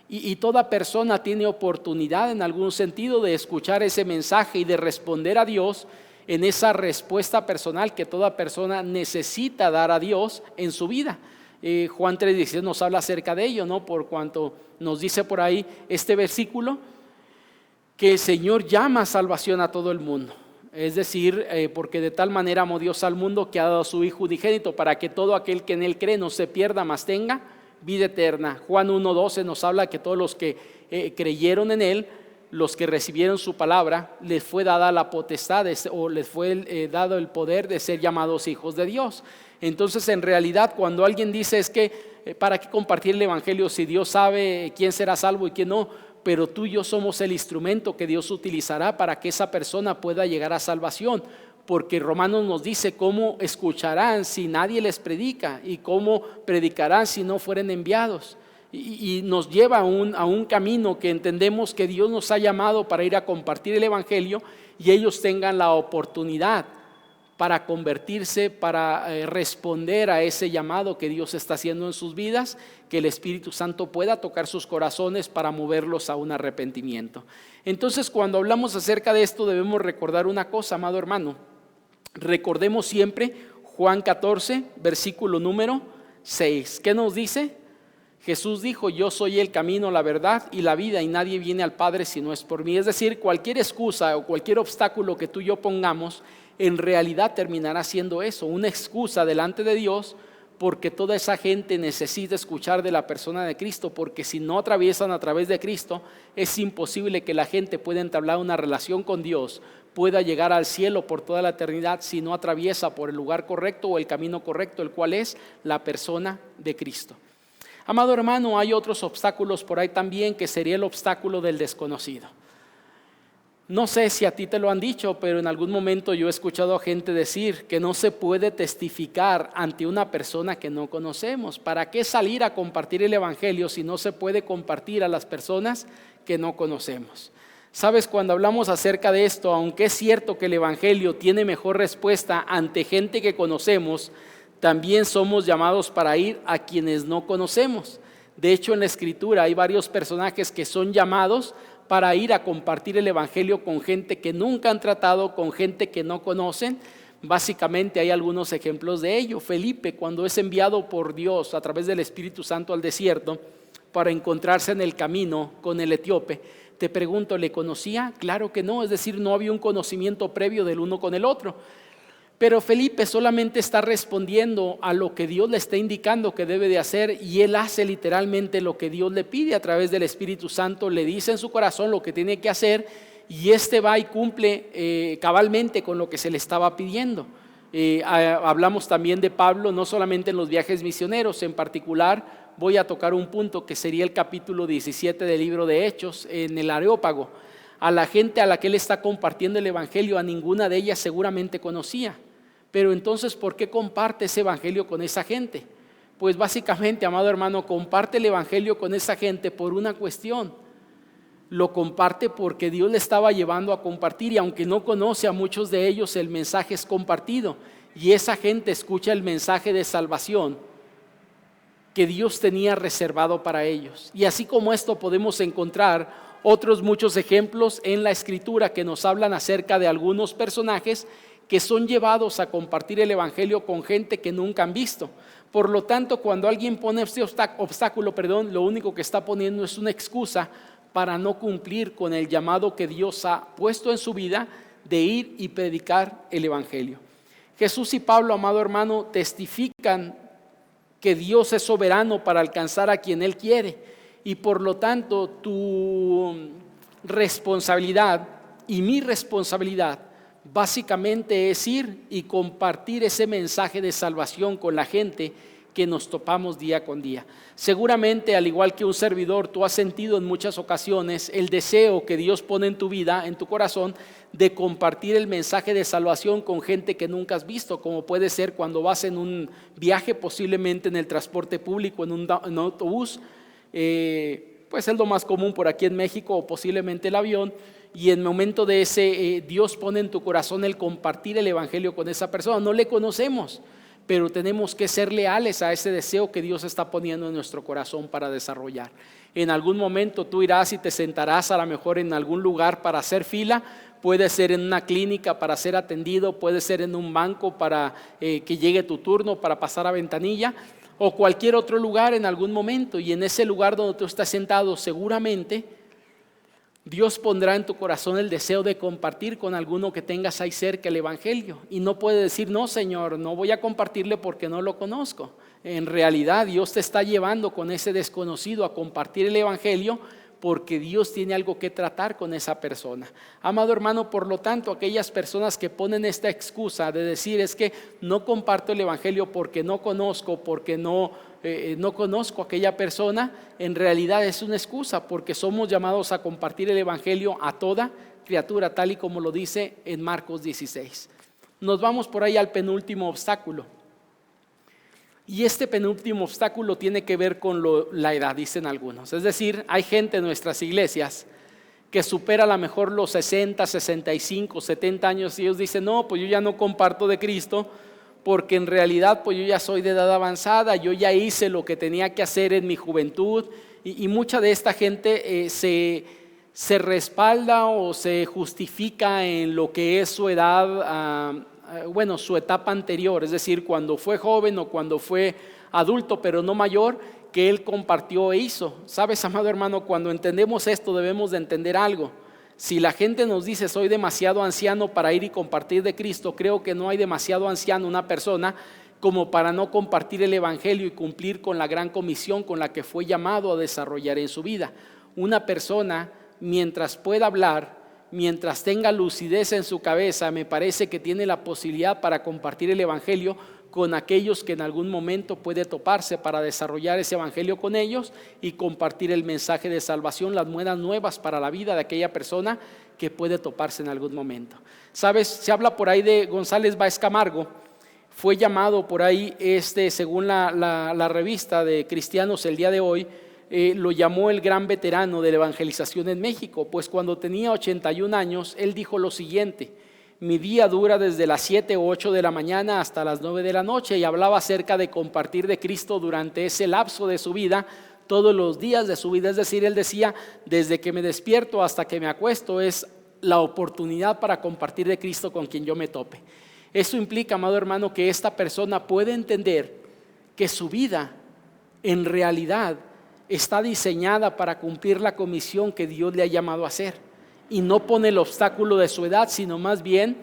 Y toda persona tiene oportunidad en algún sentido de escuchar ese mensaje y de responder a Dios en esa respuesta personal que toda persona necesita dar a Dios en su vida. Juan 3:16 nos habla acerca de ello, ¿no? Por cuanto nos dice por ahí este versículo que el Señor llama a salvación a todo el mundo. Es decir, porque de tal manera amó Dios al mundo que ha dado a su Hijo unigénito, para que todo aquel que en él cree no se pierda, mas tenga vida eterna. Juan 1:12 nos habla que todos los que creyeron en él, los que recibieron su palabra, les fue dada la potestad o les fue dado el poder de ser llamados hijos de Dios. Entonces, en realidad, cuando alguien dice: es que ¿para qué compartir el evangelio si Dios sabe quién será salvo y quién no? Pero tú y yo somos el instrumento que Dios utilizará para que esa persona pueda llegar a salvación. Porque Romanos nos dice: ¿cómo escucharán si nadie les predica? ¿Y cómo predicarán si no fueren enviados? Y nos lleva a un camino que entendemos que Dios nos ha llamado para ir a compartir el evangelio, y ellos tengan la oportunidad para convertirse, para responder a ese llamado que Dios está haciendo en sus vidas, que el Espíritu Santo pueda tocar sus corazones para moverlos a un arrepentimiento. Entonces, cuando hablamos acerca de esto, debemos recordar una cosa, amado hermano. Recordemos siempre Juan 14, versículo número 6. ¿Qué nos dice? Jesús dijo: yo soy el camino, la verdad y la vida, y nadie viene al Padre si no es por mí. Es decir, cualquier excusa o cualquier obstáculo que tú y yo pongamos, en realidad terminará siendo eso, una excusa delante de Dios, porque toda esa gente necesita escuchar de la persona de Cristo, porque si no atraviesan a través de Cristo, es imposible que la gente pueda entablar una relación con Dios, pueda llegar al cielo por toda la eternidad, si no atraviesa por el lugar correcto o el camino correcto, el cual es la persona de Cristo. Amado hermano, hay otros obstáculos por ahí también, que sería el obstáculo del desconocido. No sé si a ti te lo han dicho, pero en algún momento yo he escuchado a gente decir que no se puede testificar ante una persona que no conocemos. ¿Para qué salir a compartir el evangelio si no se puede compartir a las personas que no conocemos? Sabes, cuando hablamos acerca de esto, aunque es cierto que el evangelio tiene mejor respuesta ante gente que conocemos, también somos llamados para ir a quienes no conocemos. De hecho, en la Escritura hay varios personajes que son llamados para ir a compartir el evangelio con gente que nunca han tratado, con gente que no conocen. Básicamente hay algunos ejemplos de ello. Felipe, cuando es enviado por Dios a través del Espíritu Santo al desierto para encontrarse en el camino con el etíope, Te pregunto, ¿le conocía? Claro que no, es decir, no había un conocimiento previo del uno con el otro. Pero Felipe solamente está respondiendo a lo que Dios le está indicando que debe de hacer, y él hace literalmente lo que Dios le pide a través del Espíritu Santo. Le dice en su corazón lo que tiene que hacer, y va y cumple cabalmente con lo que se le estaba pidiendo. Hablamos también de Pablo, no solamente en los viajes misioneros. En particular voy a tocar un punto que sería el capítulo 17 del libro de Hechos, en el Areópago. A la gente a la que él está compartiendo el evangelio, a ninguna de ellas seguramente conocía. Pero entonces, ¿por qué comparte ese evangelio con esa gente? Pues básicamente, amado hermano, comparte el evangelio con esa gente por una cuestión. Lo comparte porque Dios le estaba llevando a compartir, y aunque no conoce a muchos de ellos, el mensaje es compartido, y esa gente escucha el mensaje de salvación que Dios tenía reservado para ellos. Y así como esto, podemos encontrar otros muchos ejemplos en la Escritura que nos hablan acerca de algunos personajes que son llevados a compartir el evangelio con gente que nunca han visto. Por lo tanto, cuando alguien pone este obstáculo, lo único que está poniendo es una excusa para no cumplir con el llamado que Dios ha puesto en su vida de ir y predicar el evangelio. Jesús y Pablo, amado hermano, testifican que Dios es soberano para alcanzar a quien Él quiere, y por lo tanto tu responsabilidad y mi responsabilidad básicamente es ir y compartir ese mensaje de salvación con la gente que nos topamos día con día. Seguramente, al igual que un servidor, tú has sentido en muchas ocasiones el deseo que Dios pone en tu vida, en tu corazón, de compartir el mensaje de salvación con gente que nunca has visto, como puede ser cuando vas en un viaje, posiblemente en el transporte público, en un autobús, pues es lo más común por aquí en México, o posiblemente el avión. Y en el momento de ese, Dios pone en tu corazón el compartir el evangelio con esa persona. No le conocemos, pero tenemos que ser leales a ese deseo que Dios está poniendo en nuestro corazón para desarrollar. En algún momento tú irás y te sentarás a lo mejor en algún lugar para hacer fila. Puede ser en una clínica para ser atendido, puede ser en un banco para que llegue tu turno para pasar a ventanilla, o cualquier otro lugar en algún momento. Y en ese lugar donde tú estás sentado, seguramente Dios pondrá en tu corazón el deseo de compartir con alguno que tengas ahí cerca el evangelio. Y no puedes decir, no, Señor, no voy a compartirle porque no lo conozco. En realidad Dios te está llevando con ese desconocido a compartir el evangelio, porque Dios tiene algo que tratar con esa persona. Amado hermano, por lo tanto, aquellas personas que ponen esta excusa de decir, es que no comparto el evangelio porque no conozco, porque no conozco a aquella persona, en realidad es una excusa, porque somos llamados a compartir el evangelio a toda criatura, tal y como lo dice en Marcos 16. Nos vamos por ahí al penúltimo obstáculo. Y este penúltimo obstáculo tiene que ver con la edad, dicen algunos. Es decir, hay gente en nuestras iglesias que supera a lo mejor los 60, 65, 70 años, y ellos dicen, no, pues yo ya no comparto de Cristo, porque en realidad pues yo ya soy de edad avanzada, yo ya hice lo que tenía que hacer en mi juventud. Y mucha de esta gente se respalda o se justifica en lo que es su edad, su etapa anterior, es decir, cuando fue joven o cuando fue adulto, pero no mayor, que él compartió e hizo. Sabes, amado hermano, cuando entendemos esto debemos de entender algo. Si la gente nos dice, soy demasiado anciano para ir y compartir de Cristo, creo que no hay demasiado anciano una persona como para no compartir el evangelio y cumplir con la gran comisión con la que fue llamado a desarrollar en su vida. Una persona, mientras pueda hablar, mientras tenga lucidez en su cabeza, me parece que tiene la posibilidad para compartir el evangelio con aquellos que en algún momento puede toparse, para desarrollar ese evangelio con ellos y compartir el mensaje de salvación, las buenas nuevas para la vida de aquella persona que puede toparse en algún momento. Sabes, se habla por ahí de González Báez Camargo. Fue llamado por ahí, según la revista de Cristianos el día de hoy, lo llamó el gran veterano de la evangelización en México, pues cuando tenía 81 años, él dijo lo siguiente: mi día dura desde las 7 o 8 de la mañana hasta las 9 de la noche, y hablaba acerca de compartir de Cristo durante ese lapso de su vida, todos los días de su vida. Es decir, él decía, desde que me despierto hasta que me acuesto es la oportunidad para compartir de Cristo con quien yo me tope. Eso implica, amado hermano, que esta persona puede entender que su vida en realidad está diseñada para cumplir la comisión que Dios le ha llamado a hacer. Y no pone el obstáculo de su edad, sino más bien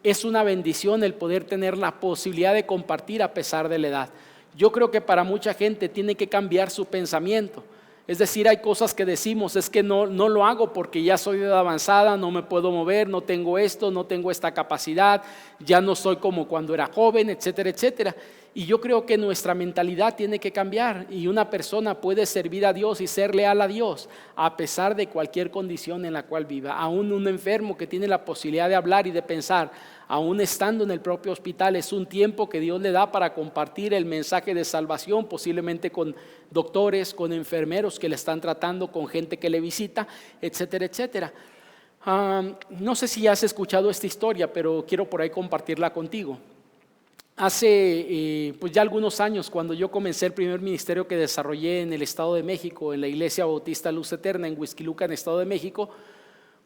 es una bendición el poder tener la posibilidad de compartir a pesar de la edad. Yo creo que para mucha gente tiene que cambiar su pensamiento. Es decir, hay cosas que decimos, es que no lo hago porque ya soy de edad avanzada, no me puedo mover, no tengo esto, no tengo esta capacidad, ya no soy como cuando era joven, etcétera, etcétera. Y yo creo que nuestra mentalidad tiene que cambiar y una persona puede servir a Dios y ser leal a Dios a pesar de cualquier condición en la cual viva. Aún un enfermo que tiene la posibilidad de hablar y de pensar, aún estando en el propio hospital, es un tiempo que Dios le da para compartir el mensaje de salvación, posiblemente con doctores, con enfermeros que le están tratando, con gente que le visita, etcétera, etcétera. No sé si has escuchado esta historia, pero quiero por ahí compartirla contigo. Hace pues ya algunos años, cuando yo comencé el primer ministerio que desarrollé en el Estado de México, en la Iglesia Bautista Luz Eterna en Huixquiluca, en Estado de México,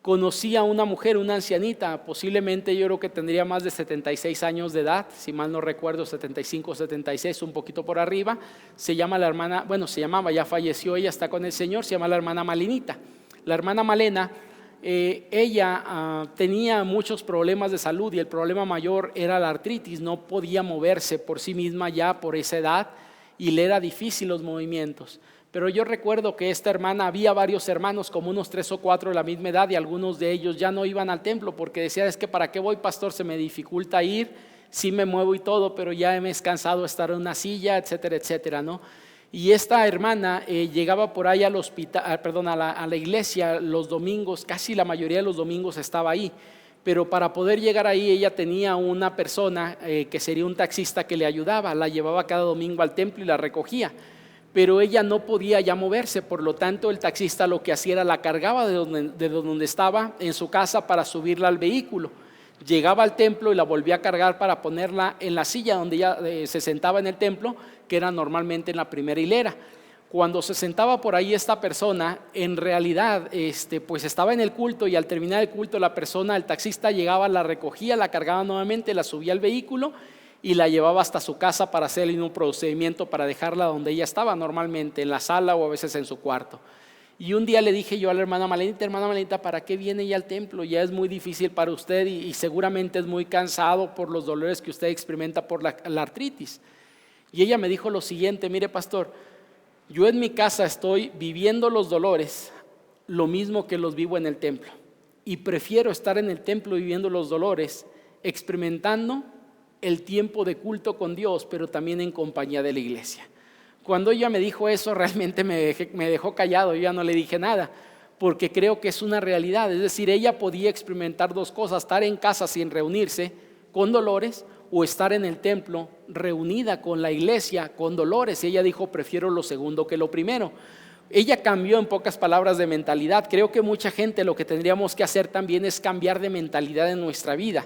conocí a una mujer, una ancianita, posiblemente yo creo que tendría más de 76 años de edad, si mal no recuerdo, 75 o 76, un poquito por arriba. Se llama la hermana, bueno, se llamaba, ya falleció, ella está con el Señor, se llama la hermana Malenita. La hermana Malena, ella tenía muchos problemas de salud y el problema mayor era la artritis, no podía moverse por sí misma ya por esa edad y le era difícil los movimientos. Pero yo recuerdo que esta hermana, había varios hermanos, como unos 3 o 4 de la misma edad, y algunos de ellos ya no iban al templo porque decían, es que ¿para qué voy, pastor? Se me dificulta ir, sí me muevo y todo, pero ya me he cansado de estar en una silla, etcétera, etcétera, ¿no? Y esta hermana llegaba por ahí al hospital, a la iglesia los domingos, casi la mayoría de los domingos estaba ahí, pero para poder llegar ahí ella tenía una persona que sería un taxista que le ayudaba, la llevaba cada domingo al templo y la recogía. Pero ella no podía ya moverse, por lo tanto el taxista lo que hacía era la cargaba de donde estaba en su casa para subirla al vehículo. Llegaba al templo y la volvía a cargar para ponerla en la silla donde ella se sentaba en el templo, que era normalmente en la primera hilera. Cuando se sentaba por ahí esta persona, en realidad pues estaba en el culto y al terminar el culto la persona, el taxista llegaba, la recogía, la cargaba nuevamente, la subía al vehículo y la llevaba hasta su casa para hacerle un procedimiento para dejarla donde ella estaba normalmente, en la sala o a veces en su cuarto. Y un día le dije yo a la hermana Malenita, ¿para qué viene ella al templo? Ya es muy difícil para usted y seguramente es muy cansado por los dolores que usted experimenta por la artritis. Y ella me dijo lo siguiente, mire pastor, yo en mi casa estoy viviendo los dolores lo mismo que los vivo en el templo. Y prefiero estar en el templo viviendo los dolores, experimentando el tiempo de culto con Dios, pero también en compañía de la iglesia. Cuando ella me dijo eso, realmente me dejó callado, yo ya no le dije nada, porque creo que es una realidad. Es decir, ella podía experimentar dos cosas, estar en casa sin reunirse con dolores o estar en el templo reunida con la iglesia con dolores. Y ella dijo, prefiero lo segundo que lo primero. Ella cambió, en pocas palabras, de mentalidad. Creo que mucha gente lo que tendríamos que hacer también es cambiar de mentalidad en nuestra vida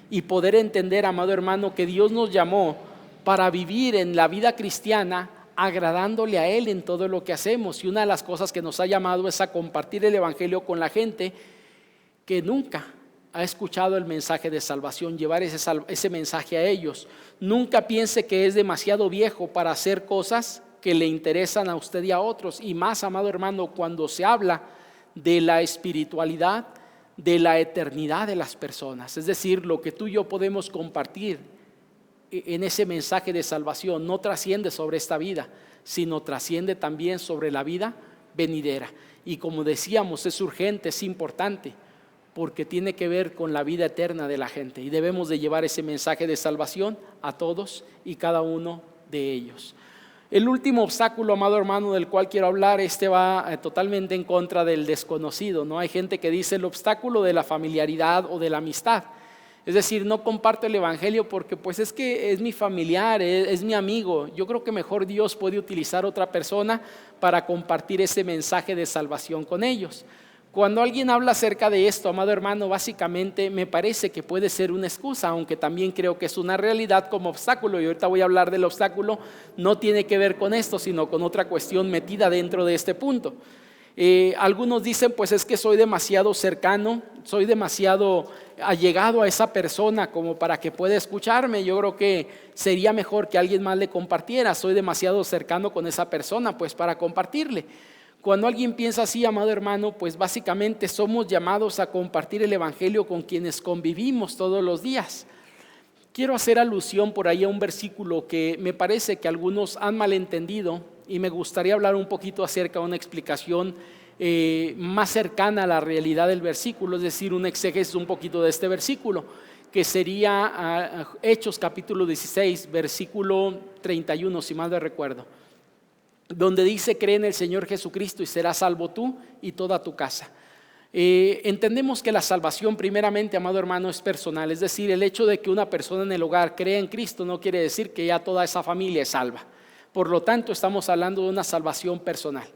y poder entender, amado hermano, que Dios nos llamó para vivir en la vida cristiana agradándole a Él en todo lo que hacemos. Y una de las cosas que nos ha llamado es a compartir el evangelio con la gente que nunca ha escuchado el mensaje de salvación, llevar ese mensaje a ellos. Nunca piense que es demasiado viejo para hacer cosas que le interesan a usted y a otros. Y más, amado hermano, cuando se habla de la espiritualidad, de la eternidad de las personas. Es decir, lo que tú y yo podemos compartir en ese mensaje de salvación no trasciende sobre esta vida, sino trasciende también sobre la vida venidera. Y como decíamos, es urgente, es importante, porque tiene que ver con la vida eterna de la gente. Y debemos de llevar ese mensaje de salvación a todos y cada uno de ellos. El último obstáculo, amado hermano, del cual quiero hablar, va totalmente en contra del desconocido, ¿no? Hay gente que dice el obstáculo de la familiaridad o de la amistad. Es decir, no comparto el evangelio porque pues es que es mi familiar, es mi amigo. Yo creo que mejor Dios puede utilizar otra persona para compartir ese mensaje de salvación con ellos. Cuando alguien habla acerca de esto, amado hermano, básicamente me parece que puede ser una excusa, aunque también creo que es una realidad como obstáculo. Y ahorita voy a hablar del obstáculo, no tiene que ver con esto, sino con otra cuestión metida dentro de este punto. Algunos dicen, pues es que soy demasiado cercano, soy demasiado allegado a esa persona como para que pueda escucharme. Yo creo que sería mejor que alguien más le compartiera. Soy demasiado cercano con esa persona pues para compartirle. Cuando alguien piensa así, amado hermano, pues básicamente somos llamados a compartir el evangelio con quienes convivimos todos los días. Quiero hacer alusión por ahí a un versículo que me parece que algunos han malentendido, y me gustaría hablar un poquito acerca de una explicación más cercana a la realidad del versículo, es decir, un exégesis un poquito de este versículo, que sería Hechos capítulo 16, versículo 31, si mal no recuerdo, donde dice: cree en el Señor Jesucristo y serás salvo tú y toda tu casa. Entendemos que la salvación primeramente, amado hermano, es personal, es decir, el hecho de que una persona en el hogar crea en Cristo no quiere decir que ya toda esa familia es salva. Por lo tanto, estamos hablando de una salvación personal.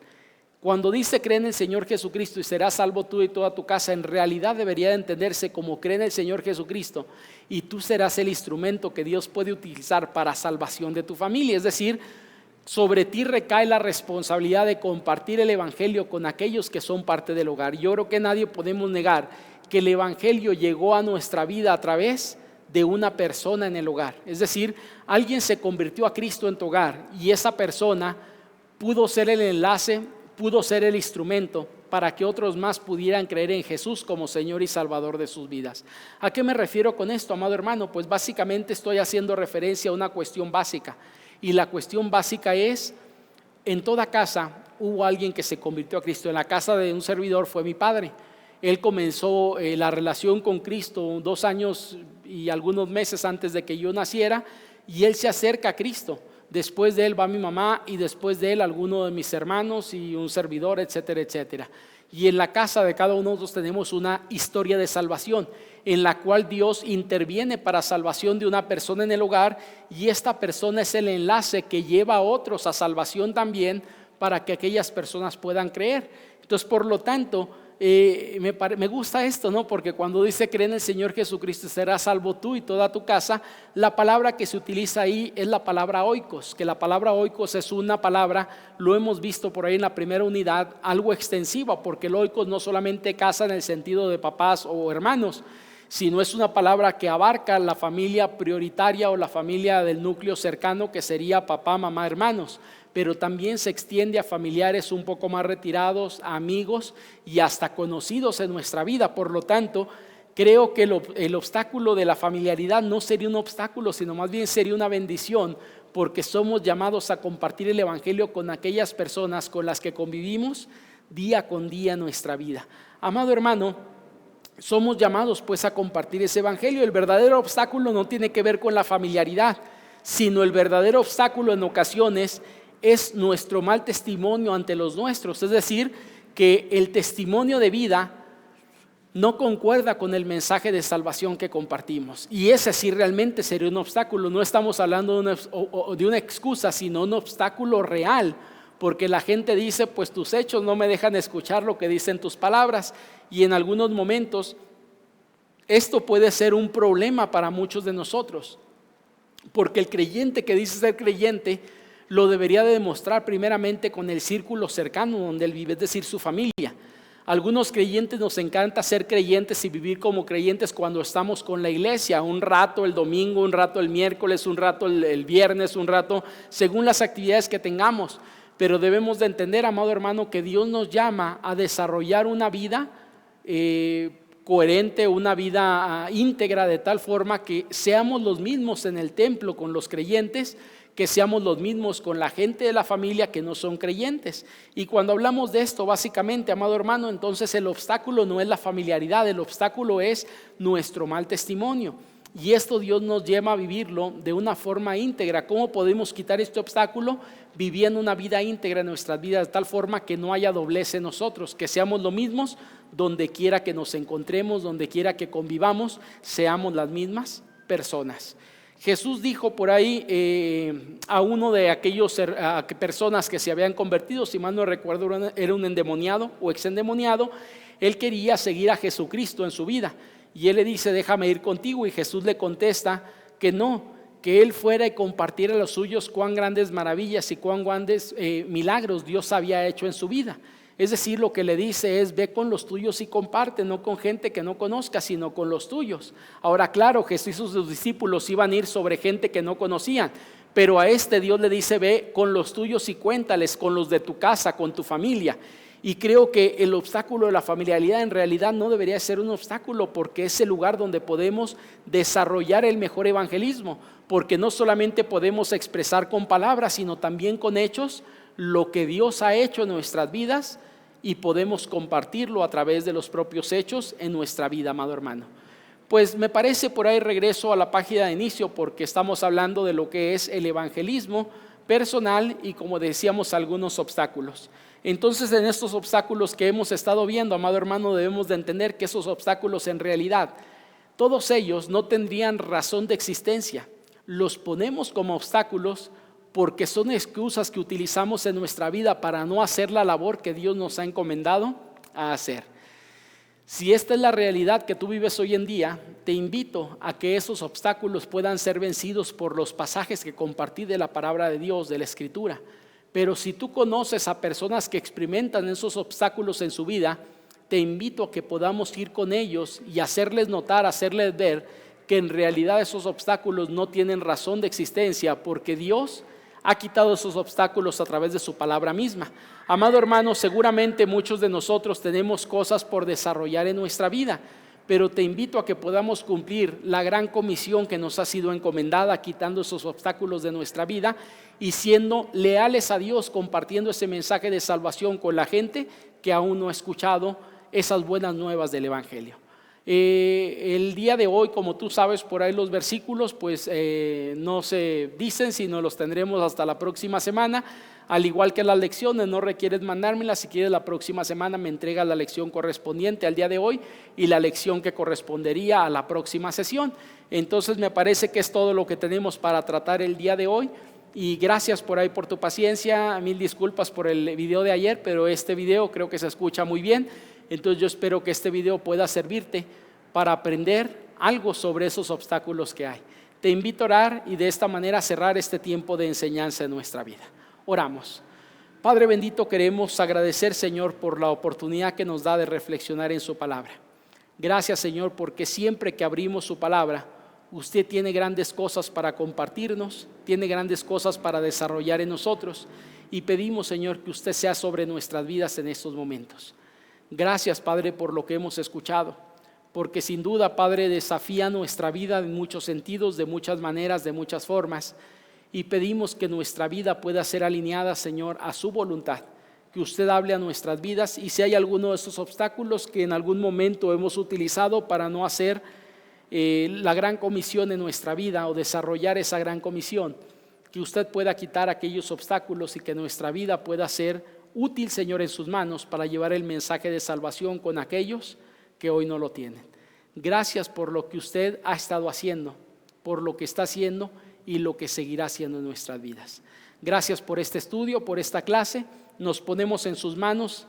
Cuando dice cree en el Señor Jesucristo y serás salvo tú y toda tu casa, en realidad debería de entenderse como cree en el Señor Jesucristo y tú serás el instrumento que Dios puede utilizar para salvación de tu familia. Es decir, sobre ti recae la responsabilidad de compartir el evangelio con aquellos que son parte del hogar. Yo creo que nadie podemos negar que el evangelio llegó a nuestra vida a través de una persona en el hogar. Es decir, alguien se convirtió a Cristo en tu hogar y esa persona pudo ser el enlace, pudo ser el instrumento para que otros más pudieran creer en Jesús como Señor y Salvador de sus vidas. ¿A qué me refiero con esto, amado hermano? Pues básicamente estoy haciendo referencia a una cuestión básica. Y la cuestión básica es: en toda casa hubo alguien que se convirtió a Cristo. En la casa de un servidor fue mi padre. Él comenzó la relación con Cristo 2 años y algunos meses antes de que yo naciera, y él se acerca a Cristo. Después de él va mi mamá, y después de él alguno de mis hermanos y un servidor, etcétera, etcétera. Y en la casa de cada uno de nosotros tenemos una historia de salvación, en la cual Dios interviene para salvación de una persona en el hogar, y esta persona es el enlace que lleva a otros a salvación también, para que aquellas personas puedan creer. Entonces, por lo tanto, me gusta esto, ¿no? Porque cuando dice cree en el Señor Jesucristo serás salvo tú y toda tu casa, la palabra que se utiliza ahí es la palabra oikos, que la palabra oikos es una palabra, lo hemos visto por ahí en la primera unidad, algo extensiva, porque el oikos no solamente casa en el sentido de papás o hermanos, sino es una palabra que abarca la familia prioritaria o la familia del núcleo cercano, que sería papá, mamá, hermanos, pero también se extiende a familiares un poco más retirados, a amigos y hasta conocidos en nuestra vida. Por lo tanto, creo que el obstáculo de la familiaridad no sería un obstáculo, sino más bien sería una bendición, porque somos llamados a compartir el evangelio con aquellas personas con las que convivimos día con día en nuestra vida. Amado hermano, somos llamados pues a compartir ese evangelio. El verdadero obstáculo no tiene que ver con la familiaridad, sino el verdadero obstáculo en ocasiones es nuestro mal testimonio ante los nuestros. Es decir, que el testimonio de vida no concuerda con el mensaje de salvación que compartimos, y ese sí realmente sería un obstáculo. No estamos hablando de una excusa, sino un obstáculo real, porque la gente dice, pues tus hechos no me dejan escuchar lo que dicen tus palabras, y en algunos momentos esto puede ser un problema para muchos de nosotros, porque el creyente que dice ser creyente lo debería de demostrar primeramente con el círculo cercano donde él vive, es decir, su familia. Algunos creyentes nos encanta ser creyentes y vivir como creyentes cuando estamos con la iglesia, un rato el domingo, un rato el miércoles, un rato el viernes, un rato según las actividades que tengamos. Pero debemos de entender, amado hermano, que Dios nos llama a desarrollar una vida coherente, una vida íntegra, de tal forma que seamos los mismos en el templo con los creyentes, que seamos los mismos con la gente de la familia que no son creyentes. Y cuando hablamos de esto, básicamente, amado hermano, entonces el obstáculo no es la familiaridad, el obstáculo es nuestro mal testimonio. Y esto Dios nos lleva a vivirlo de una forma íntegra. ¿Cómo podemos quitar este obstáculo? Viviendo una vida íntegra en nuestras vidas, de tal forma que no haya doblez en nosotros, que seamos los mismos donde quiera que nos encontremos, donde quiera que convivamos, seamos las mismas personas. Jesús dijo por ahí a uno de aquellos personas que se habían convertido, si mal no recuerdo, era un endemoniado o exendemoniado. Él quería seguir a Jesucristo en su vida, y él le dice, déjame ir contigo, y Jesús le contesta que no, que él fuera y compartiera a los suyos cuán grandes maravillas y cuán grandes milagros Dios había hecho en su vida. Es decir, lo que le dice es: ve con los tuyos y comparte, no con gente que no conozcas, sino con los tuyos. Ahora, claro, Jesús y sus discípulos iban a ir sobre gente que no conocían, pero a Dios le dice: ve con los tuyos y cuéntales, con los de tu casa, con tu familia. Y creo que el obstáculo de la familiaridad en realidad no debería ser un obstáculo, porque es el lugar donde podemos desarrollar el mejor evangelismo, porque no solamente podemos expresar con palabras, sino también con hechos lo que Dios ha hecho en nuestras vidas, y podemos compartirlo a través de los propios hechos en nuestra vida, amado hermano. Pues me parece, por ahí regreso a la página de inicio, porque estamos hablando de lo que es el evangelismo personal y, como decíamos, algunos obstáculos. Entonces, en estos obstáculos que hemos estado viendo, amado hermano, debemos de entender que esos obstáculos en realidad, todos ellos no tendrían razón de existencia. Los ponemos como obstáculos porque son excusas que utilizamos en nuestra vida para no hacer la labor que Dios nos ha encomendado a hacer. Si esta es la realidad que tú vives hoy en día, te invito a que esos obstáculos puedan ser vencidos por los pasajes que compartí de la palabra de Dios, de la Escritura. Pero si tú conoces a personas que experimentan esos obstáculos en su vida, te invito a que podamos ir con ellos y hacerles notar, hacerles ver que en realidad esos obstáculos no tienen razón de existencia, porque Dios ha quitado esos obstáculos a través de su palabra misma. Amado hermano, seguramente muchos de nosotros tenemos cosas por desarrollar en nuestra vida, pero te invito a que podamos cumplir la gran comisión que nos ha sido encomendada, quitando esos obstáculos de nuestra vida y siendo leales a Dios, compartiendo ese mensaje de salvación con la gente que aún no ha escuchado esas buenas nuevas del evangelio. El día de hoy, como tú sabes, por ahí los versículos pues no se dicen, sino los tendremos hasta la próxima semana. Al igual que las lecciones, no requieres mandármelas. Si quieres, la próxima semana me entregas la lección correspondiente al día de hoy y la lección que correspondería a la próxima sesión. Entonces me parece que es todo lo que tenemos para tratar el día de hoy. Y gracias por ahí por tu paciencia. Mil disculpas por el video de ayer, pero este video creo que se escucha muy bien. Entonces yo espero que este video pueda servirte para aprender algo sobre esos obstáculos que hay. Te invito a orar y de esta manera cerrar este tiempo de enseñanza en nuestra vida. Oramos. Padre bendito, queremos agradecer, Señor, por la oportunidad que nos da de reflexionar en su palabra. Gracias, Señor, porque siempre que abrimos su palabra, usted tiene grandes cosas para compartirnos, tiene grandes cosas para desarrollar en nosotros, y pedimos, Señor, que usted sea sobre nuestras vidas en estos momentos. Gracias, Padre, por lo que hemos escuchado, porque sin duda, Padre, desafía nuestra vida en muchos sentidos, de muchas maneras, de muchas formas, y pedimos que nuestra vida pueda ser alineada, Señor, a su voluntad, que usted hable a nuestras vidas, y si hay alguno de esos obstáculos que en algún momento hemos utilizado para no hacer la gran comisión en nuestra vida o desarrollar esa gran comisión, que usted pueda quitar aquellos obstáculos y que nuestra vida pueda ser útil, Señor, en sus manos para llevar el mensaje de salvación con aquellos que hoy no lo tienen. Gracias por lo que usted ha estado haciendo, por lo que está haciendo y lo que seguirá haciendo en nuestras vidas. Gracias por este estudio, por esta clase. Nos ponemos en sus manos,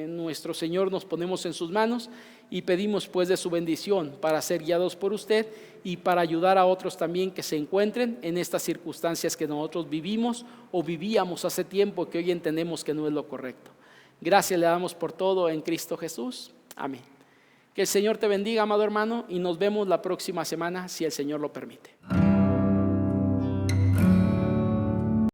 nuestro Señor, nos ponemos en sus manos y pedimos pues de su bendición para ser guiados por usted y para ayudar a otros también que se encuentren en estas circunstancias que nosotros vivimos o vivíamos hace tiempo, que hoy entendemos que no es lo correcto. Gracias le damos por todo en Cristo Jesús. Amén. Que el Señor te bendiga, amado hermano, y nos vemos la próxima semana si el Señor lo permite.